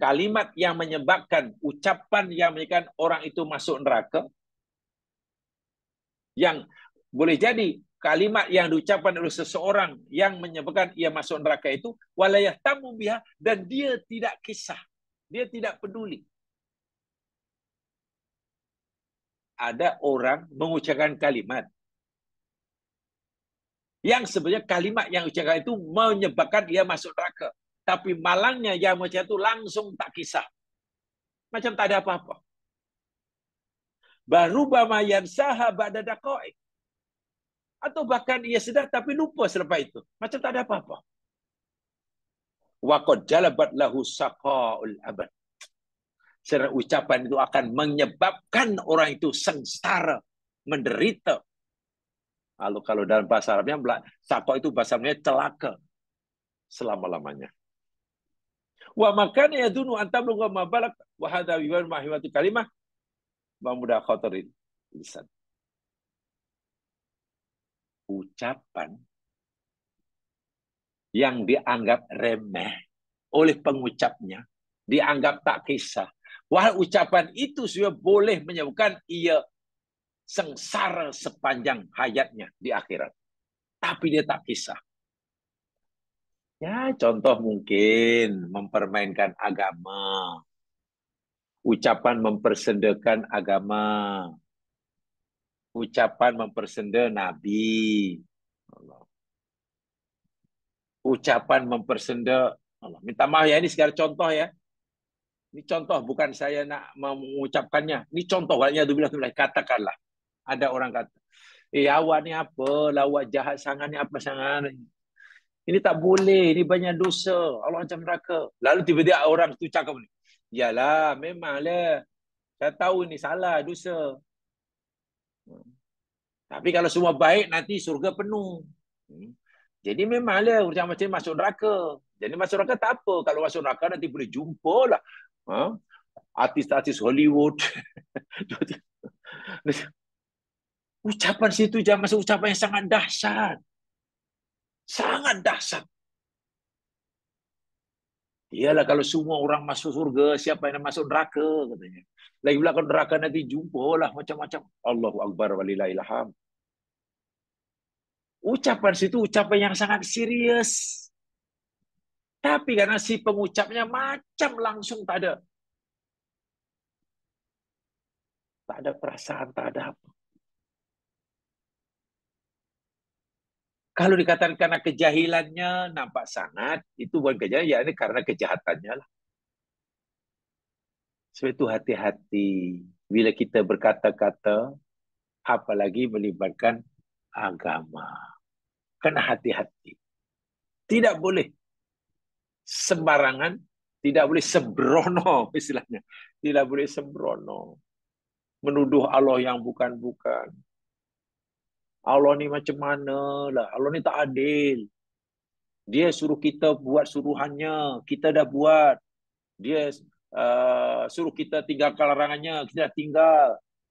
A: kalimat yang menyebabkan, ucapan yang menyebabkan orang itu masuk neraka, yang boleh jadi kalimat yang diucapkan oleh seseorang yang menyebabkan ia masuk neraka itu walayah tamu biha, dan dia tidak kisah, dia tidak peduli. Ada orang mengucapkan kalimat yang sebenarnya kalimat yang ucapkan itu menyebabkan dia masuk neraka, tapi malangnya yang mengucapkan itu langsung tak kisah, macam tak ada apa-apa. Baru bamayan saha ba'da daqa'iq, atau bahkan ia sedar tapi lupa selepas itu, macam tak ada apa-apa. Waqad jalabat lahu saqaul abad. Serta ucapan itu akan menyebabkan orang itu sengsara, menderita. Lalu kalau dalam bahasa Arabnya, saqa itu bahasa Arabnya celaka selama-lamanya. Wa makana yadunu an tablugha ma balak wa hadha bi mahimatu kalimah wa mudah khatarin lisan. Ucapan yang dianggap remeh oleh pengucapnya, dianggap tak kisah. Wah, ucapan itu sudah boleh menyebabkan ia sengsara sepanjang hayatnya di akhirat. Tapi dia tak kisah. Ya, contoh mungkin mempermainkan agama. Ucapan mempersendakan agama. Ucapan mempersenda Nabi. Ucapan mempersenda Allah. Minta maaf ya, ini sekedar contoh ya. Ini contoh, bukan saya nak mengucapkannya. Ini contoh, katakanlah. Ada orang kata, awak ni apa? Awak jahat sangat ni, apa sangat? Ini tak boleh, ini banyak dosa. Allah macam neraka. Lalu tiba-tiba orang tu cakap ni, yalah, memanglah. Saya tahu ini salah, dosa. Tapi kalau semua baik, nanti surga penuh. Jadi memanglah macam-macam masuk neraka. Jadi masuk neraka tak apa. Kalau masuk neraka nanti boleh jumpa lah. Artis-artis Hollywood. Ucapan situ jangan masuk ucapan yang sangat dahsyat. Sangat dahsyat. Iyalah kalau semua orang masuk surga, siapa yang masuk neraka katanya. Lagi pula kalau neraka nanti jumpalah macam-macam. Allahu Akbar walillahil hamd. Ucapan situ ucapan yang sangat serius. Tapi karena si pengucapnya macam langsung tak ada perasaan, tak ada apa. Kalau dikatakan karena kejahilannya nampak sangat, itu bukan kejahilan, ya ini karena kejahatannya lah. Sebab itu hati-hati bila kita berkata-kata, apalagi melibatkan agama. Kena hati-hati. Tidak boleh sembarangan, tidak boleh sembrono istilahnya. Tidak boleh sembrono. Menuduh Allah yang bukan-bukan. Allah ni macam mana lah. Allah ni tak adil. Dia suruh kita buat suruhannya. Kita dah buat. Dia suruh kita tinggalkan larangannya. Kita dah tinggal.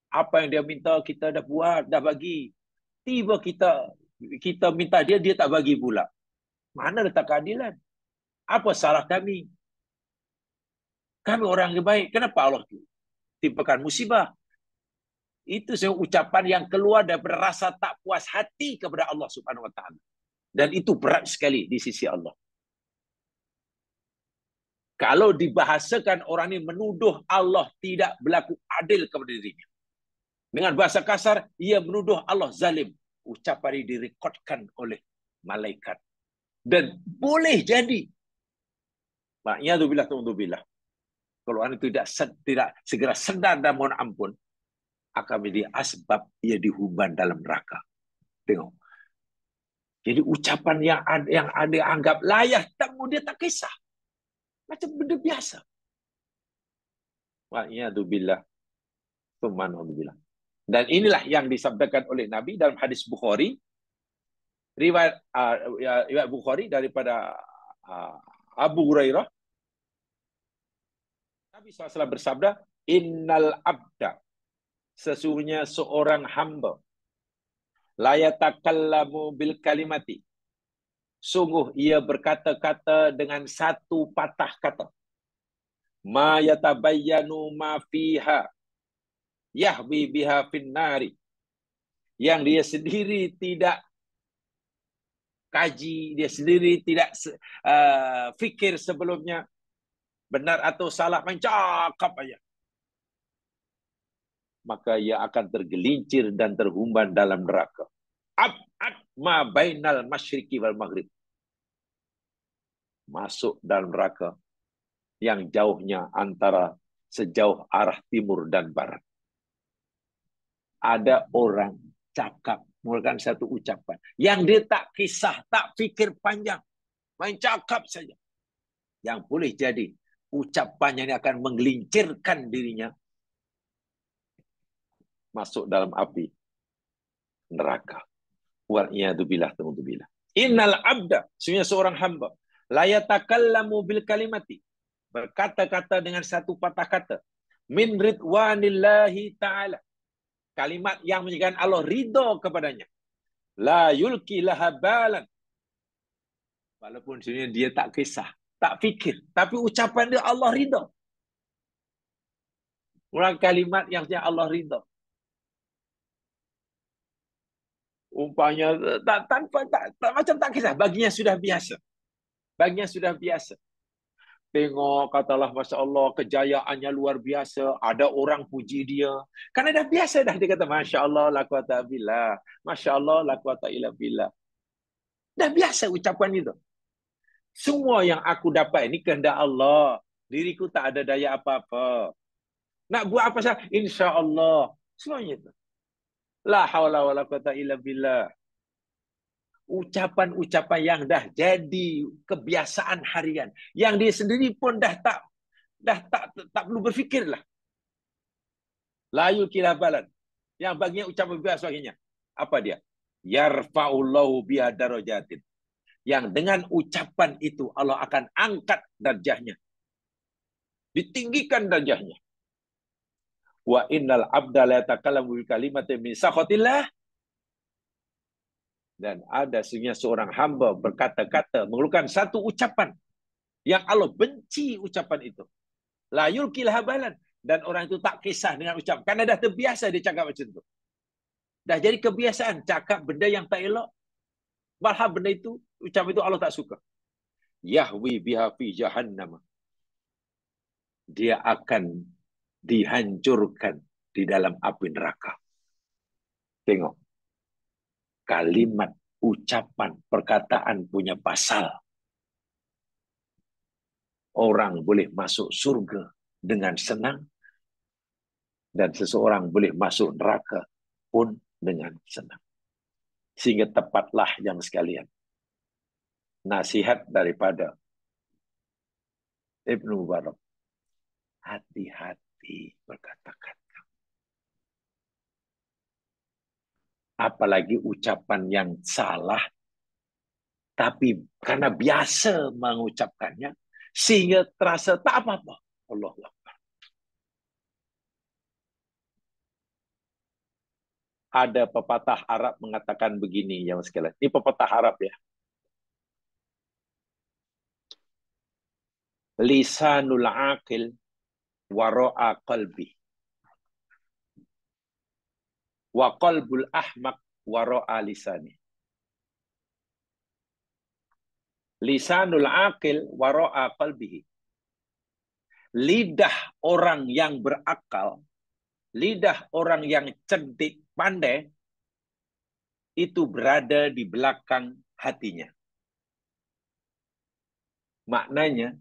A: Apa yang dia minta kita dah buat, dah bagi. Tiba kita minta dia, dia tak bagi pula. Mana letak keadilan? Apa salah kami? Kami orang yang baik. Kenapa Allah timpakan musibah? Itu sebuah ucapan yang keluar daripada rasa tak puas hati kepada Allah Subhanahu Wa Taala. Dan itu berat sekali di sisi Allah. Kalau dibahasakan orang ini menuduh Allah tidak berlaku adil kepada dirinya. Dengan bahasa kasar, ia menuduh Allah zalim. Ucapan ini direkodkan oleh malaikat. Dan boleh jadi. Maknya tubillah. Kalau orang itu tidak segera sedar dan mohon ampun, akan menjadi asbab ia dihumban dalam neraka. Tengok. Jadi ucapan yang ada anggap layak, dia tak kisah. Macam benda biasa. Wa'iyadzubillah. Subhanallah. Dan inilah yang disabdakan oleh Nabi dalam hadis Bukhari. Riwayat Bukhari daripada Abu Hurairah. Nabi SAW bersabda, Innal abda. Sesungguhnya seorang hamba. La yatakallamu bil kalimati. Sungguh ia berkata-kata dengan satu patah kata. Ma yatabayyanu ma fiha yahwi biha finnari. Yang dia sendiri tidak kaji, dia sendiri tidak fikir sebelumnya benar atau salah, main cakap aja. Maka ia akan tergelincir dan terhumban dalam neraka. Ab'ad ma bainal masyriqi wal maghrib. Masuk dalam neraka yang jauhnya antara sejauh arah timur dan barat. Ada orang cakap, mengeluarkan satu ucapan yang dia tak kisah, tak fikir panjang, main cakap saja. Yang boleh jadi ucapannya ini akan menggelincirkan dirinya masuk dalam api neraka. Wa'iyadzubillah. Innal abda, sebenarnya seorang hamba, la yatakallamu bil kalimati, berkata-kata dengan satu patah kata, min ridwanillahi ta'ala, kalimat yang menjadikan Allah ridha kepadanya. La yulki laha balan, walaupun sebenarnya dia tak kisah, tak fikir, tapi ucapan dia Allah ridha. Orang kalimat yang Allah ridha. Umpamanya macam tak kisah, baginya sudah biasa. Baginya sudah biasa. Tengok, katalah Masya Allah, kejayaannya luar biasa. Ada orang puji dia. Karena dah biasa dah dia kata, Masya Allah, la quwata billah. Masya Allah, la quwata illa billah. Dah biasa ucapan itu. Semua yang aku dapat ini kehendak Allah. Diriku tak ada daya apa-apa. Nak buat apa sahaja? Insya Allah. Semuanya itu. La hawla wa la quwata illa billah. Ucapan-ucapan yang dah jadi kebiasaan harian, yang dia sendiri pun dah tak perlu berfikirlah. La yulki balan. Yang baginya ucapan biasa sebagainya. Apa dia? Yarfa'ullahu biha darajatin. Yang dengan ucapan itu Allah akan angkat darjahnya. Ditinggikan darjahnya. Wa innal abda la yatakallamu bil kalimatin min sakhatillah. Dan ada seorang hamba berkata-kata, mengeluarkan satu ucapan Yang Allah benci ucapan itu. La yulqil habalan. Dan orang itu tak kisah dengan ucapan. Karena dah terbiasa dia cakap macam tu. Dah jadi kebiasaan cakap benda yang tak elok. Malah benda itu, ucapan itu Allah tak suka. Yahwi biha fi jahannam. Dia akan dihancurkan di dalam api neraka. Tengok. Kalimat, ucapan, perkataan punya pasal. Orang boleh masuk surga dengan senang. Dan seseorang boleh masuk neraka pun dengan senang. Sehingga tepatlah yang sekalian. Nasihat daripada Ibnu Mubarak. Hati-hati berkata-kata. Apalagi ucapan yang salah. Tapi karena biasa mengucapkannya. Sehingga terasa tak apa-apa. Allah Akbar. Ada pepatah Arab mengatakan begini. Yang sekalian. Ini pepatah Arab ya. Lisanul aqil wara'a qalbi. Wa qalbul ahmaq wara'a lisani. Lisanul aqil wara'a qalbihi. Lidah orang yang berakal, lidah orang yang cerdik, pandai, itu berada di belakang hatinya. Maknanya,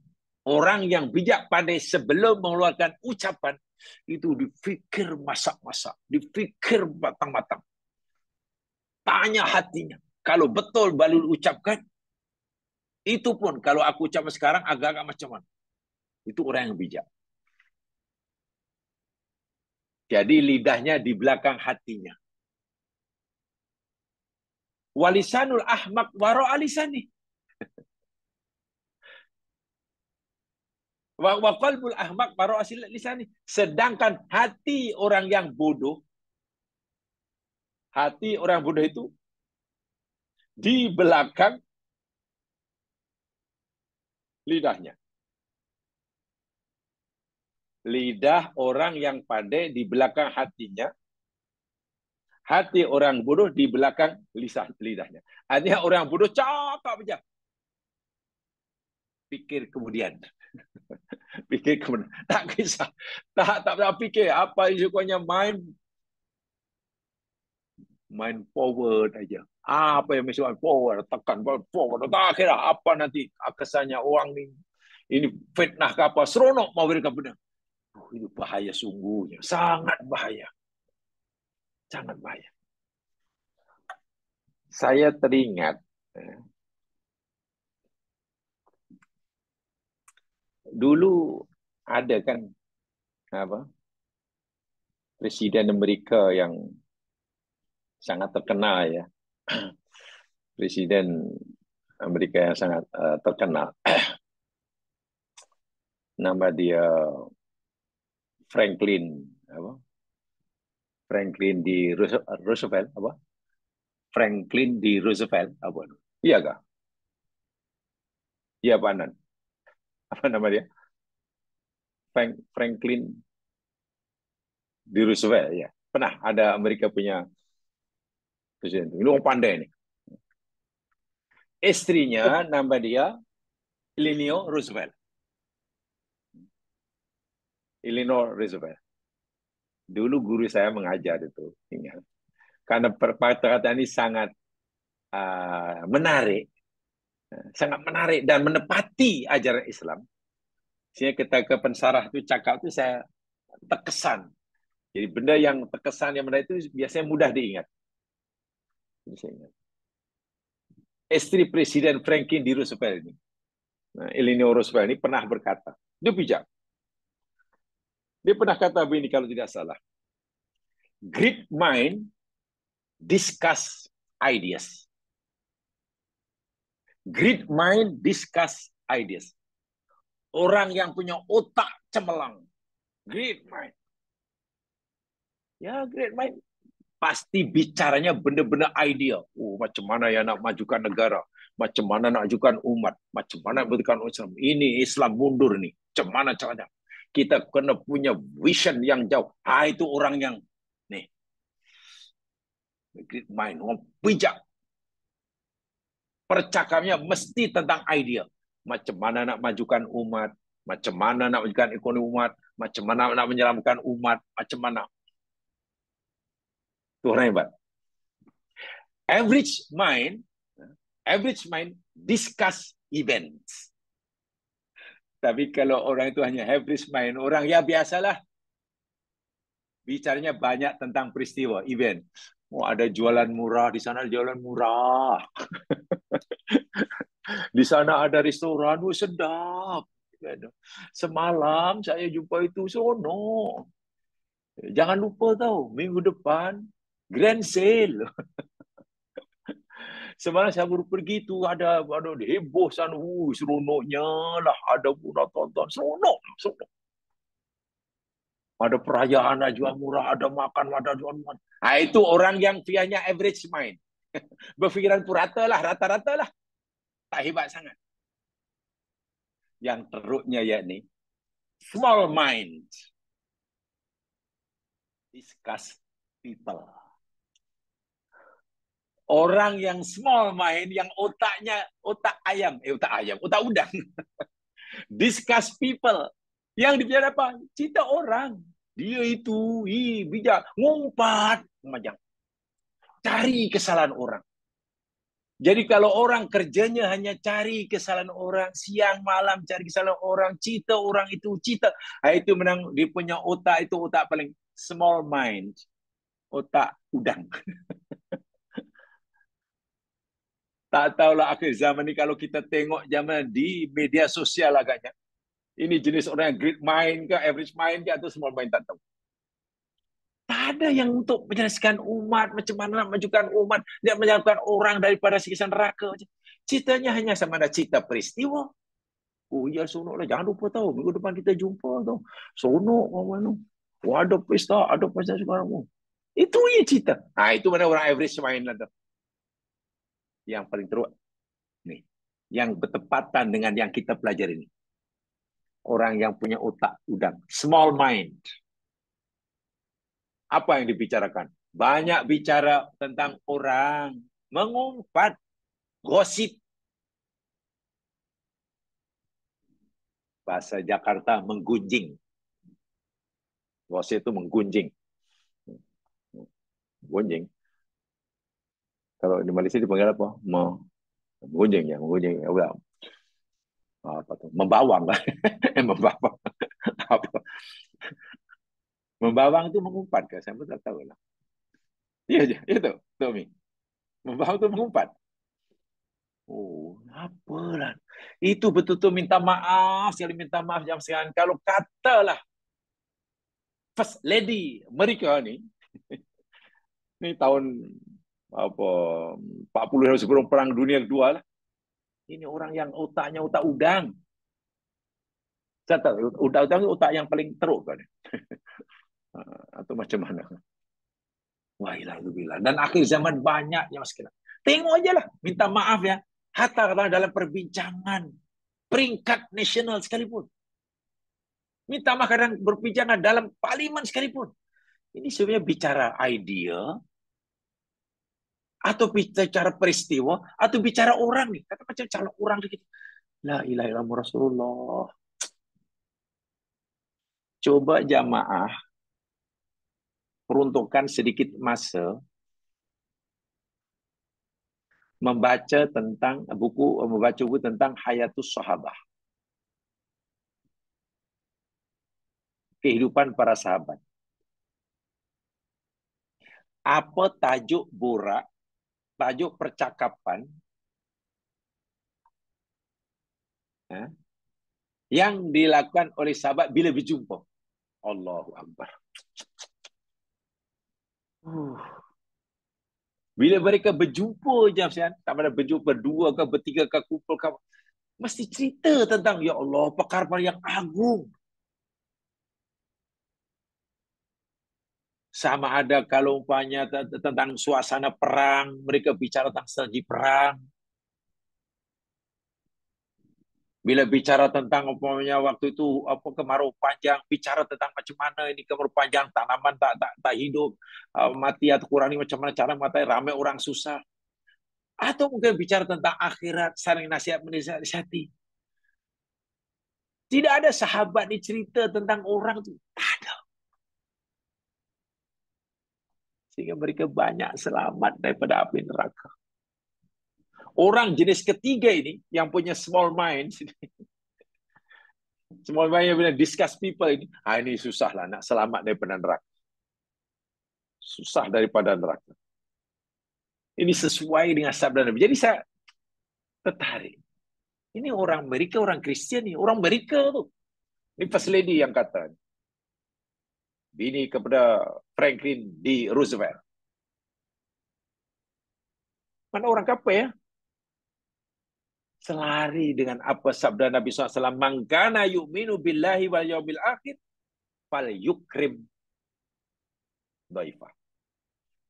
A: orang yang bijak pandai sebelum mengeluarkan ucapan, itu difikir masak-masak, difikir matang-matang. Tanya hatinya. Kalau betul baru ucapkan, itu pun kalau aku ucap sekarang agak-agak macam mana. Itu orang yang bijak. Jadi lidahnya di belakang hatinya. Walisanul ahmak waro alisani. Wa qalbul ahmak waro alisani. Sedangkan hati orang yang bodoh, hati orang bodoh itu di belakang lidahnya. Lidah orang yang pandai di belakang hatinya. Hati orang bodoh di belakang lidahnya. Artinya orang bodoh cakap aja. Pikir kemudian. Pikir kemudian. Tak kisah. Tak pernah fikir. Apa isuknya main forward aja. Apa yang mesti forward, tekan forward. Tak kira apa nanti kesannya orang ni. Ini fitnah ke apa. Seronok mau berikan benar. Oh, itu bahaya sungguhnya. Sangat bahaya. Sangat bahaya. Saya teringat. Dulu ada kan apa Presiden Amerika yang sangat terkenal ya. Presiden Amerika yang sangat terkenal. Nama dia Franklin apa? Franklin D. Roosevelt apa? Franklin D. Roosevelt apa? Iya kah? Iya Panan. Apa nama dia? Franklin D. Roosevelt ya. Pernah ada Amerika punya presiden. Ini orang pandai nih. Istrinya nama dia Eleanor Roosevelt. Eleanor Roosevelt. Dulu guru saya mengajar itu, ingat. Karena perkataan ini sangat menarik, sangat menarik dan menepati ajaran Islam. Sehingga kita ke pensarah itu cakap itu saya terkesan. Jadi benda yang terkesan yang menarik itu biasanya mudah diingat. Jadi saya ingat. Istri Presiden Franklin D. Roosevelt ini, Eleanor Roosevelt ini pernah berkata, dia bijak. Dia pernah kata begini kalau tidak salah. Great mind discuss ideas. Great mind discuss ideas. Orang yang punya otak cemerlang. Great mind. Ya, great mind. Pasti bicaranya benda-benda ideal. Oh, macam mana ya nak majukan negara. Macam mana nak ajukan umat, macam mana berikan Islam. Ini Islam mundur nih. Macam mana caranya? Kita kena punya vision yang jauh. Itu orang yang nih, great mind, orang bijak. Percakapannya mesti tentang idea. Macam mana nak majukan umat, macam mana nak majukan ekonomi umat, macam mana nak menyelamatkan umat, macam mana. Itu orang hebat. Average mind discuss events. Tapi kalau orang itu hanya average mind, orang ya biasalah. Bicaranya banyak tentang peristiwa, event. Oh, ada jualan murah, di sana jualan murah. Di sana ada restoran, sedap. Semalam saya jumpa itu sono. Jangan lupa tahu, minggu depan grand sale. Semalam saya baru pergi tu ada heboh sana, seronoknya lah, ada pun tonton, seronok. Ada perayaan, ada jual murah, ada makan, ada jual murah. Itu orang yang fianya average mind. Berfikiran purata lah, rata-rata lah. Tak hebat sangat. Yang teruknya yakni small mind. Discuss people. Orang yang small mind, yang otaknya otak udang. Discuss people. Yang dibicarakan apa? Cerita orang. Dia itu bijak, ngumpat macam cari kesalahan orang. Jadi kalau orang kerjanya hanya cari kesalahan orang, siang malam cari kesalahan orang, cerita orang itu cerita, itu menang dia punya otak itu otak paling small mind, otak udang. Tak tahulah akhir zaman ini kalau kita tengok zaman di media sosial agaknya. Ini jenis orang yang great mind ke, average mind ke, atau small mind, tak tahu. Tak ada yang untuk menjelaskan umat, macam mana majukan umat, dia menyelamatkan orang daripada siksa neraka. Ceritanya hanya sama ada cerita peristiwa. Oh ya, sonok lah. Jangan lupa tahu, minggu depan kita jumpa tahu. Sonok, mana? Oh, ada pesta sekarang. Itu ya cerita. Itu mana orang average mind lah tu. Yang paling teruk nih, yang bertepatan dengan yang kita pelajari ini. Orang yang punya otak udang, small mind. Apa yang dibicarakan? Banyak bicara tentang orang, mengumpat, gosip. Bahasa Jakarta menggunjing. Gosip itu menggunjing. Gunjing. Kalau di Malaysia dipanggil apa? Menggunjing ya, menggunjing. Ya udah. Apa tuh? Membawang lah. Membawang. Apa? Membawang itu mengumpat kan? Saya pun tak tahu lah. Iya, itu, Tommy. Membawang itu mengumpat. Oh, apalah. Itu betul-betul minta maaf, sekali minta maaf jam sekarang. Kalau katalah first lady mereka ni tahun apa 40 tahun sebelum perang dunia kedua lah. Ini orang yang otaknya otak udang. Saya tahu otak udang itu otak yang paling teruk kan. Atau macam mana? Wah, ilah. Dan akhir zaman banyak yang sekitar. Tengok aja lah, minta maaf ya. Hatta dalam perbincangan peringkat nasional sekalipun. Minta maaf kadang berbincangan dalam parlimen sekalipun. Ini sebenarnya bicara idea, atau bicara peristiwa, atau bicara orang nih. Kata macam calon orang dikit. La ilaha illallah Rasulullah. Coba jamaah peruntukkan sedikit masa membaca buku tentang Hayatus Sahabah. Kehidupan para sahabat. Apa tajuk borak, tajuk percakapan yang dilakukan oleh sahabat bila berjumpa? Allahu Akbar. Bila mereka berjumpa je, tak pada berjumpa dua ke, bertiga ke, kumpul ke, mesti cerita tentang, ya Allah, perkara yang agung. Sama ada kalau umpamanya tentang suasana perang, mereka bicara tentang strategi perang. Bila bicara tentang umpamanya waktu itu apa kemarau panjang, bicara tentang macam mana ini kemarau panjang, tanaman tak hidup, mati atau kurang ini macam mana cara mati, ramai orang susah. Atau mungkin bicara tentang akhirat, saling nasihat menasihati. Tidak ada sahabat ni cerita tentang orang tu. Tak ada. Sehingga mereka banyak selamat daripada api neraka. Orang jenis ketiga ini yang punya small mind, small mind yang bila discuss people ini susahlah nak selamat daripada neraka. Susah daripada neraka. Ini sesuai dengan sabda Nabi. Jadi saya tertarik. Ini orang Amerika, orang Kristian ni, orang Amerika tu. Ini First Lady yang kata. Bini kepada Franklin D. Roosevelt. Mana orang kapa ya? Selari dengan apa sabda Nabi SAW. Man kana yu'minu billahi wal yawmil akhir fal yukrim dhaifah.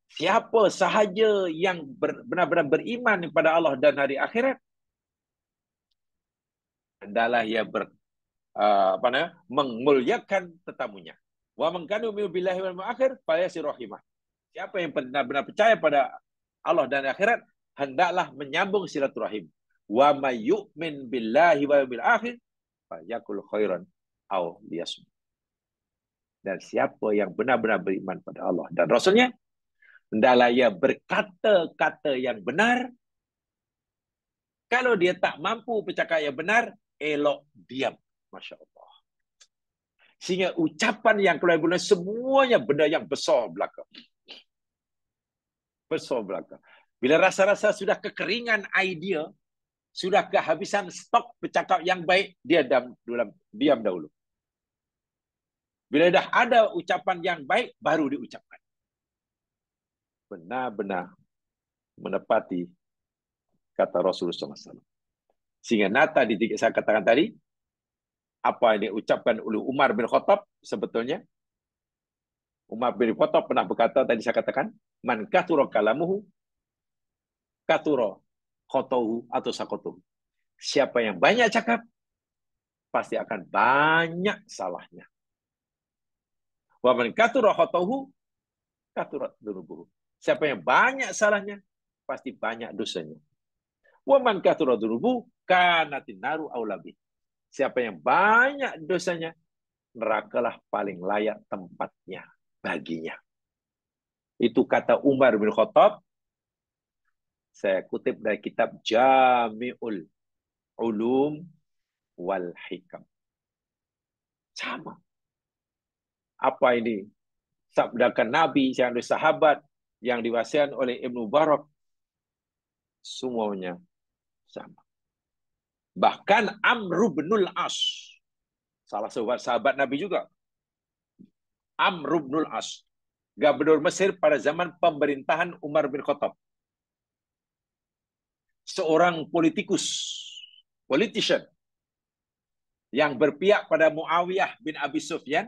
A: Siapa sahaja yang benar-benar beriman kepada Allah dan hari akhirat, adalah ia memuliakan tetamunya. Wa man kana yu'minu billahi wal yawmil akhir falyasir rahimah. Siapa yang benar-benar percaya pada Allah dan akhirat, hendaklah menyambung silaturahim. Wa may yu'min billahi wal yawmil akhir falyakul khairan aw liyasmut. Dan siapa yang benar-benar beriman pada Allah dan Rasulnya, hendaklah ia berkata-kata yang benar. Kalau dia tak mampu bercakap yang benar, elok diam. Masya Allah. Sehingga ucapan yang keluar bulan semuanya benda yang besar belaka. Besar belaka. Bila rasa-rasa sudah kekeringan idea, sudah kehabisan stok bercakap yang baik, dia diam dahulu. Bila dah ada ucapan yang baik, baru diucapkan. Benar-benar menepati kata Rasulullah SAW. Sehingga nata di tiga saya katakan tadi, apa yang diucapkan oleh Umar bin Khattab sebetulnya, Umar bin Khattab pernah berkata, tadi saya katakan, man kathura kalamuhu, kathura khotohu atau sakotuhu. Siapa yang banyak cakap, pasti akan banyak salahnya. Wa man kathura khotohu, kathura dunubuhu. Siapa yang banyak salahnya, pasti banyak dosanya. Wa man kathura dunubuhu, kanatin naru aulabi. Siapa yang banyak dosanya, nerakalah paling layak tempatnya baginya. Itu kata Umar bin Khattab. Saya kutip dari kitab Jami'ul Ulum wal Hikam. Sama. Apa ini? Sabdakan Nabi, yang dari sahabat, yang diwasiatkan oleh Ibnu Barak. Semuanya sama. Bahkan Amr bin As, salah seorang sahabat Nabi juga. Amr bin As, gubernur Mesir pada zaman pemerintahan Umar bin Khattab. Seorang politician, yang berpihak pada Muawiyah bin Abi Sufyan.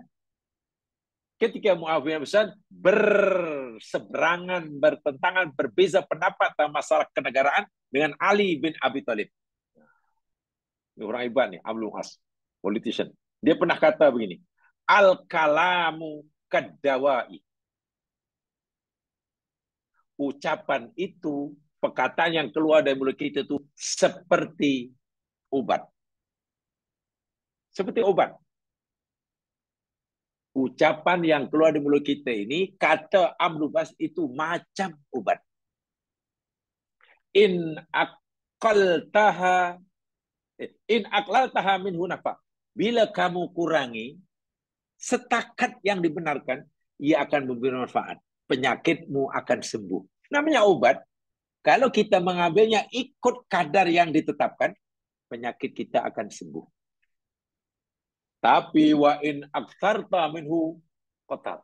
A: Ketika Muawiyah bin Sufyan berseberangan, bertentangan, berbeza pendapat dalam masalah kenegaraan dengan Ali bin Abi Thalib. Ini orang hebat nih, Amr bin As, politician. Dia pernah kata begini, al-kalamu kadawai. Ucapan itu, perkataan yang keluar dari mulut kita itu seperti obat. Seperti obat. Ucapan yang keluar dari mulut kita ini, kata Amr bin As itu macam obat. In aqlaltaha minhu nafa. Bila kamu kurangi setakat yang dibenarkan, ia akan memberi manfaat. Penyakitmu akan sembuh. Namanya obat. Kalau kita mengambilnya ikut kadar yang ditetapkan, penyakit kita akan sembuh. Tapi wa in aktsarta minhu qatal.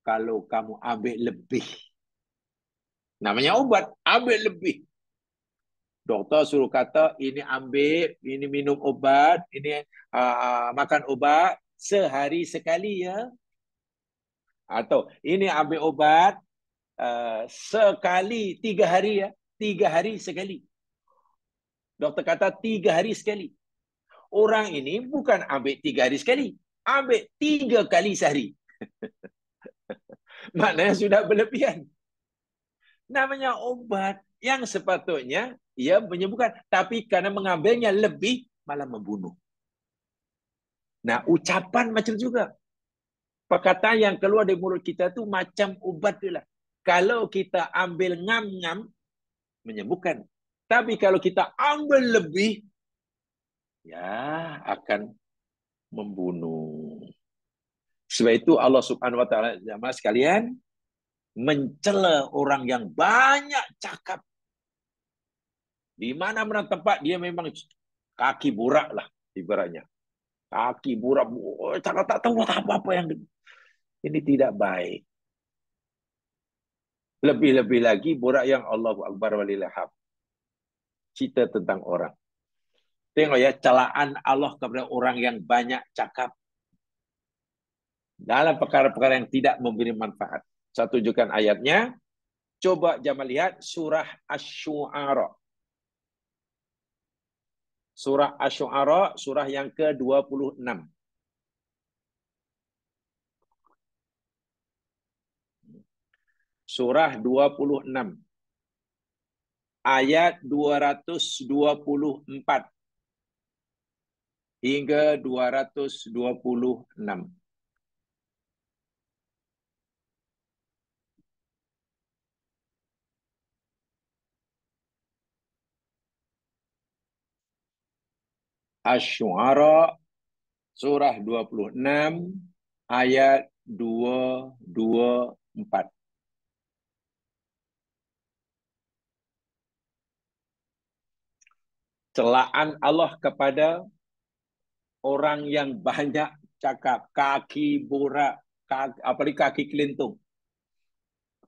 A: Kalau kamu ambil lebih, namanya obat, ambil lebih. Doktor suruh kata, ini ambil, ini minum obat, ini makan obat sehari sekali ya. Atau ini ambil obat sekali 3 hari ya. 3 hari sekali. Doktor kata 3 hari sekali. Orang ini bukan ambil 3 hari sekali. Ambil 3 kali sehari. Maknanya sudah berlebihan. Namanya obat yang sepatutnya ia menyembuhkan. Tapi karena mengambilnya lebih, malah membunuh. Nah, ucapan macam juga. Perkataan yang keluar dari mulut kita tu macam ubat tu lah. Kalau kita ambil ngam-ngam, menyembuhkan. Tapi kalau kita ambil lebih, ya akan membunuh. Sebab itu Allah Subhanahu Wa Taala, jemaah sekalian, mencela orang yang banyak cakap. Di mana-mana tempat dia memang kaki burak lah ibaratnya. Kaki burak, cakap tak tahu apa-apa yang ini tidak baik. Lebih-lebih lagi burak yang Allahu Akbar walillaham. Cerita tentang orang. Tengok ya, celaan Allah kepada orang yang banyak cakap dalam perkara-perkara yang tidak memberi manfaat. Saya tunjukkan ayatnya. Coba jangan lihat surah Asy-Syu'ara. Surah Asy-Syu'ara, surah yang ke-26. Surah 26. Ayat 224 hingga 226. Asy-Syu'ara surah 26 ayat 224. Celaan Allah kepada orang yang banyak cakap, kaki burak, apalagi kaki kelintung.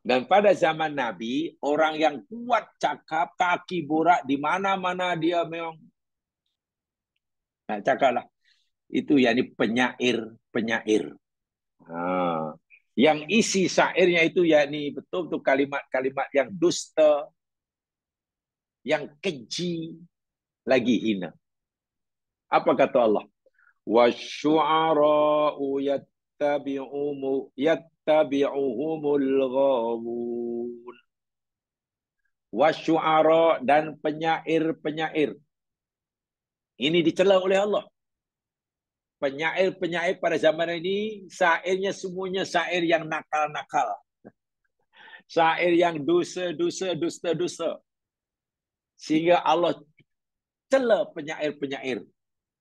A: Dan pada zaman Nabi, orang yang kuat cakap, kaki burak, di mana-mana dia memang nak cakap lah. Itu yakni penyair. Yang isi syairnya itu yakni betul-betul kalimat-kalimat yang dusta, yang keji, lagi hina. Apa kata Allah? Wasyu'ara'u yattabi'uhumul ghawun. Wasyu'ara, dan penyair-penyair. Ini dicela oleh Allah. Penyair-penyair pada zaman ini, syairnya semuanya syair yang nakal-nakal. Syair yang dusta-dusta. Sehingga Allah cela penyair-penyair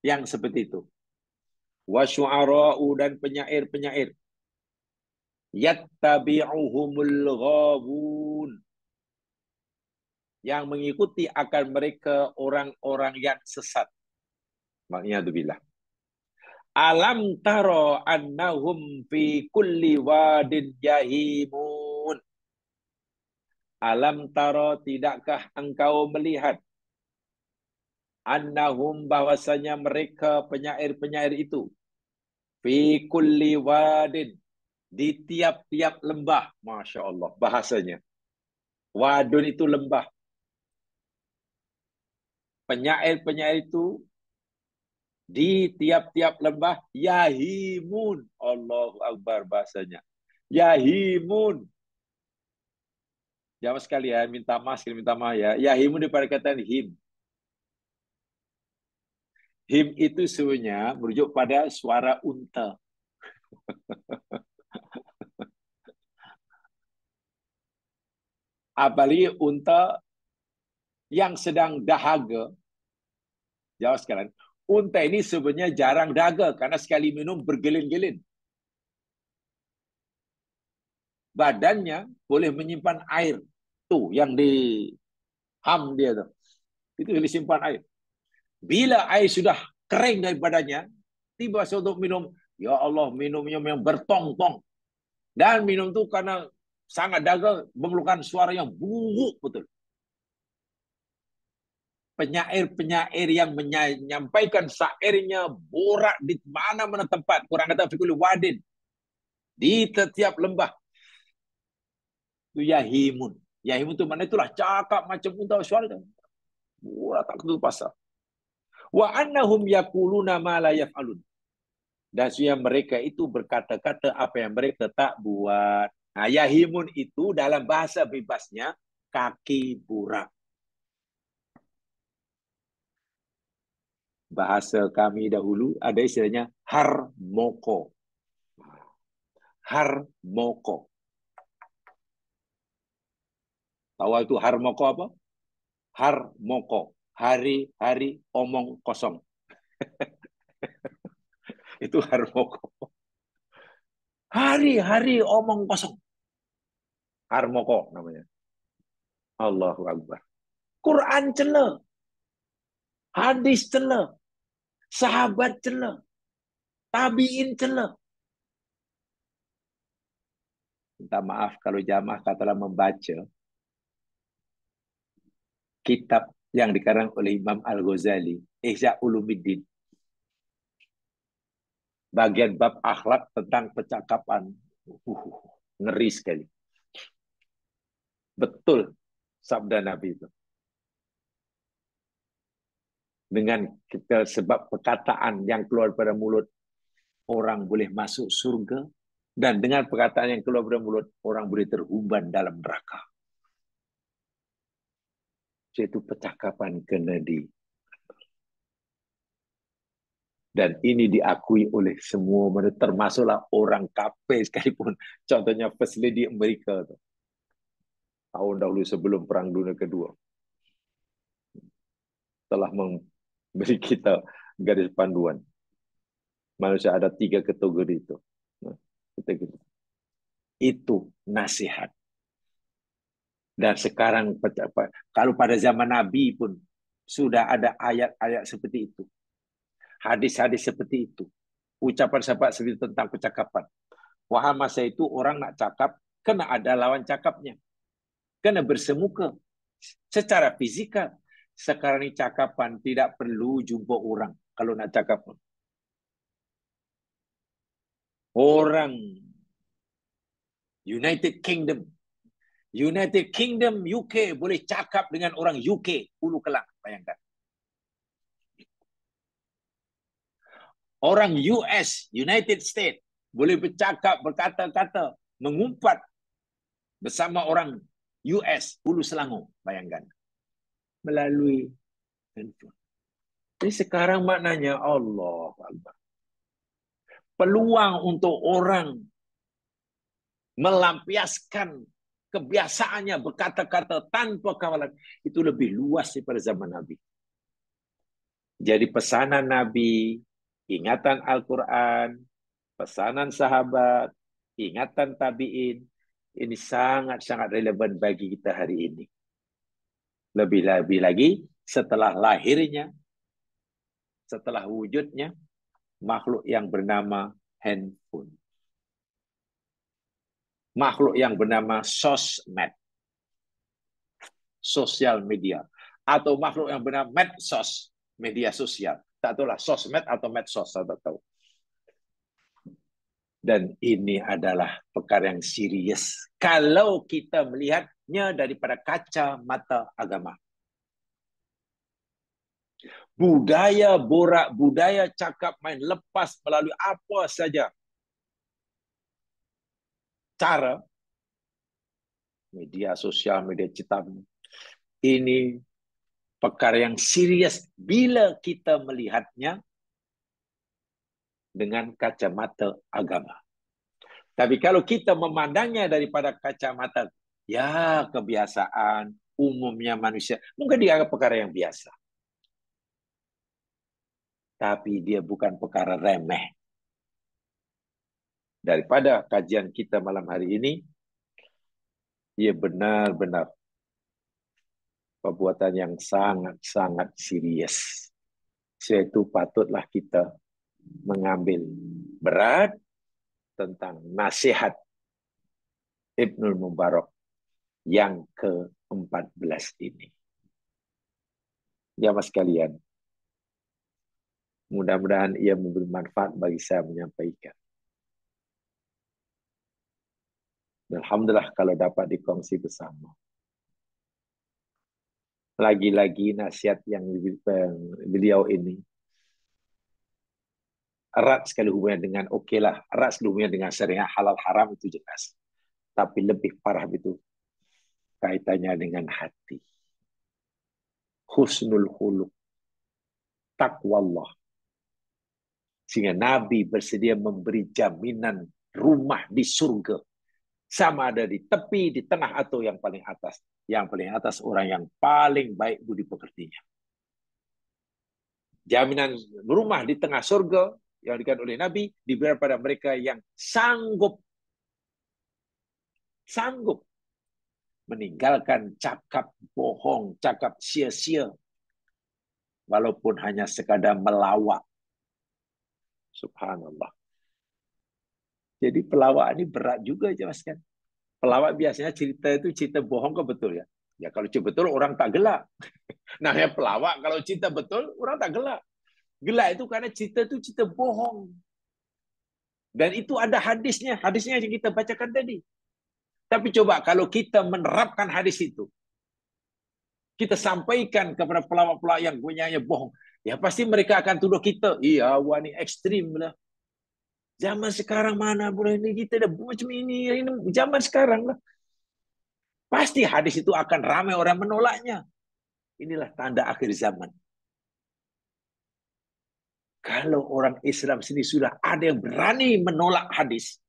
A: yang seperti itu. Wasyu'ara'u, dan penyair-penyair. Yattabi'uhumul ghawun. Yang mengikuti akan mereka orang-orang yang sesat. Maknanya billah. Alam taro annahum fi kulli wadin yahimun. Alam taro, tidakkah engkau melihat annahum, bahwasanya mereka penyair-penyair itu fi kulli wadin, di tiap-tiap lembah. Masya Allah bahasanya. Wadun itu lembah. Penyair-penyair itu di tiap-tiap lembah yahimun. Allahu Akbar bahasanya. Yahimun. Jamaah sekalian, minta maaf ya. Yahimun daripada kata him. Him itu sebenarnya merujuk pada suara unta. Apalagi unta yang sedang dahaga. Jawab sekalian. Unta ini sebenarnya jarang dahaga karena sekali minum bergelin-gelin. Badannya boleh menyimpan air. Tuh yang di ham dia tuh. Itu yang disimpan air. Bila air sudah kering dari badannya, tiba untuk minum, ya Allah, minumnya yang bertong-tong. Dan minum itu karena sangat dahaga, mengeluarkan suara yang buruk betul. Penyair-penyair yang menyampaikan syairnya borak di mana-mana tempat. Kurang kata fikul wadin. Di setiap lembah. Itu yahimun. Yahimun itu mana itulah cakap macam unta suara itu. Wah, tak tutup pasar. Wa annahum yaquluna ma la yaf'alun. Dan sesungguhnya mereka itu berkata-kata apa yang mereka tak buat. Nah, yahimun itu dalam bahasa bebasnya kaki burak. Bahasa kami dahulu ada istilahnya harmoko. Harmoko. Tahu itu harmoko apa? Harmoko. Hari-hari omong kosong. Itu harmoko. Hari-hari omong kosong. Harmoko namanya. Allahu Akbar. Quran cela. Hadis cela. Sahabat cela. Tabiin cela. Minta maaf kalau jamaah katalah membaca kitab yang dikarang oleh Imam Al-Ghazali, Ihya Ulumuddin. Bagian bab akhlak tentang percakapan. Ngeri sekali. Betul sabda Nabi itu. Dengan kita sebab perkataan yang keluar pada mulut, orang boleh masuk surga. Dan dengan perkataan yang keluar dari mulut, orang boleh terhumban dalam neraka. Yaitu percakapan kena di. Dan ini diakui oleh semua manusia, termasuklah orang kafir sekalipun. Contohnya First Lady Amerika tu. Tahun dahulu sebelum Perang Dunia Kedua. Telah memberi kita garis panduan. Manusia ada 3 kategori itu. Itu nasihat. Dan sekarang, kalau pada zaman Nabi pun, sudah ada ayat-ayat seperti itu. Hadis-hadis seperti itu. Ucapan sahabat seperti tentang percakapan. Wah, masa itu orang nak cakap, kena ada lawan cakapnya. Kena bersemuka. Secara fizikal. Sekarang ini cakapan tidak perlu jumpa orang. Kalau nak cakap. Orang United Kingdom UK boleh cakap dengan orang UK Hulu Kelang, bayangkan. Orang US, United States boleh bercakap, berkata-kata, mengumpat bersama orang US Hulu Selangor, bayangkan. Melalui handphone. Jadi sekarang maknanya Allah Akbar. Peluang untuk orang melampiaskan kebiasaannya berkata-kata tanpa kawalan itu lebih luas daripada zaman Nabi. Jadi pesanan Nabi, ingatan Al-Quran, pesanan sahabat, ingatan tabi'in, ini sangat-sangat relevan bagi kita hari ini. Lebih-lebih lagi setelah lahirnya, setelah wujudnya, makhluk yang bernama handphone. Makhluk yang bernama sosmed. Sosial media. Atau makhluk yang bernama medsos. Media sosial. Tak tahulah sosmed atau medsos. Saya tak tahu. Dan ini adalah perkara yang serius. Kalau kita melihatnya daripada kacamata agama. Budaya borak, budaya cakap main lepas melalui apa saja cara media sosial, media cetak. Ini perkara yang serius bila kita melihatnya dengan kacamata agama. Tapi kalau kita memandangnya daripada kacamata ya kebiasaan umumnya manusia, mungkin dia perkara yang biasa. Tapi dia bukan perkara remeh. Daripada kajian kita malam hari ini, ia benar-benar perbuatan yang sangat-sangat serius. Yaitu patutlah kita mengambil berat tentang nasihat Ibnul Mubarak yang ke-14 ini. Jamaah sekalian, mudah-mudahan ia memberi manfaat bagi saya menyampaikan. Alhamdulillah kalau dapat dikongsi bersama. Lagi-lagi nasihat yang beliau ini erat sekali hubungannya dengan oke lah, erat sekali hubungannya dengan syariat halal haram itu jelas. Tapi lebih parah itu kaitannya dengan hati. Husnul khuluq, taqwallah. Sehingga Nabi bersedia memberi jaminan rumah di surga. Sama ada di tepi, di tengah, atau yang paling atas. Yang paling atas orang yang paling baik budi pekertinya. Jaminan rumah di tengah surga yang diberikan oleh Nabi diberikan pada mereka yang sanggup meninggalkan cakap bohong, cakap sia-sia, walaupun hanya sekadar melawak. Subhanallah. Jadi pelawak ini berat juga, Mas kan. Pelawak biasanya cerita itu cerita bohong ke betul ya? Ya kalau cerita betul orang tak gelak. Namanya pelawak kalau cerita betul orang tak gelak. Gelak itu karena cerita itu cerita bohong. Dan itu ada hadisnya, hadisnya yang kita bacakan tadi. Tapi coba kalau kita menerapkan hadis itu, kita sampaikan kepada pelawak-pelawak yang punya bohong, ya pasti mereka akan tuduh kita, iya wani ekstrim lah. Zaman sekarang mana boleh ini kita dah macam ini zaman sekarang lah. Pasti hadis itu akan ramai orang menolaknya. Inilah tanda akhir zaman. Kalau orang Islam sini sudah ada yang berani menolak hadis,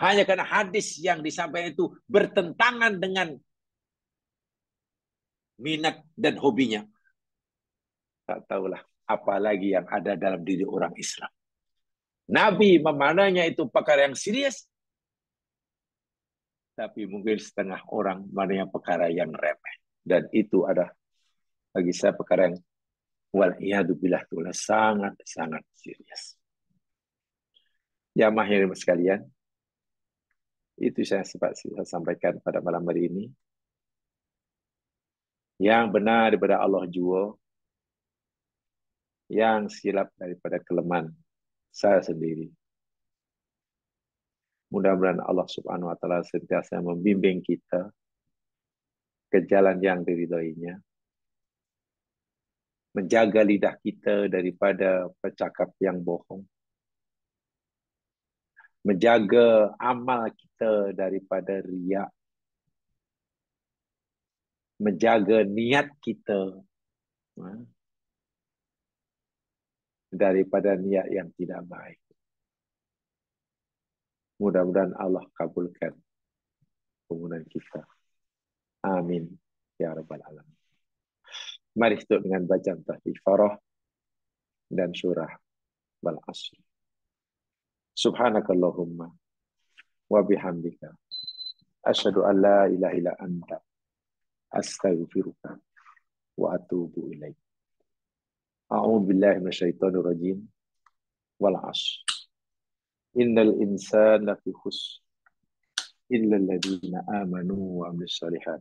A: hanya karena hadis yang disampaikan itu bertentangan dengan minat dan hobinya, tak tahulah apalagi yang ada dalam diri orang Islam. Nabi memandangnya itu perkara yang serius, tapi mungkin setengah orang memandangnya perkara yang remeh. Dan itu ada bagi saya perkara yang wal'iyadzubillah sangat-sangat serius. Ya mahir sekalian, itu saya sampaikan pada malam hari ini. Yang benar daripada Allah jua, yang silap daripada kelemahan saya sendiri. Mudah-mudahan Allah Subhanahu wa taala sentiasa membimbing kita ke jalan yang diridhoinya, menjaga lidah kita daripada percakap yang bohong, menjaga amal kita daripada riak, menjaga niat kita daripada niat yang tidak baik. Mudah-mudahan Allah kabulkan permohonan kita. Amin. Ya Rabbal Alamin. Mari tutup dengan bacaan tahfidz farah dan surah wal asr. Subhanakallahumma wa bihamdika asyhadu an la ilaha illa anta astaghfiruka wa atubu ilaik. A'udzu billahi minasyaitonir rajim. Wal asr. Innal insana lafi khusr illa alladziina aamanu wa 'amilus shalihaat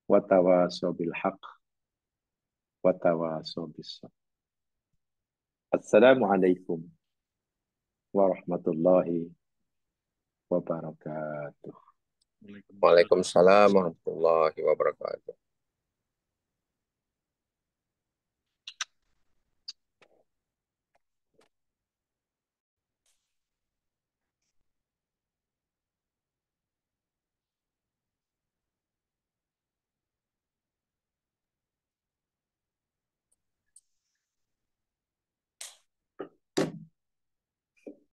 A: wa tawashaw bil haqq wa tawashaw bis sabr. Assalamualaikum warahmatullahi wabarakatuh.
B: Waalaikumsalam warahmatullahi wabarakatuh.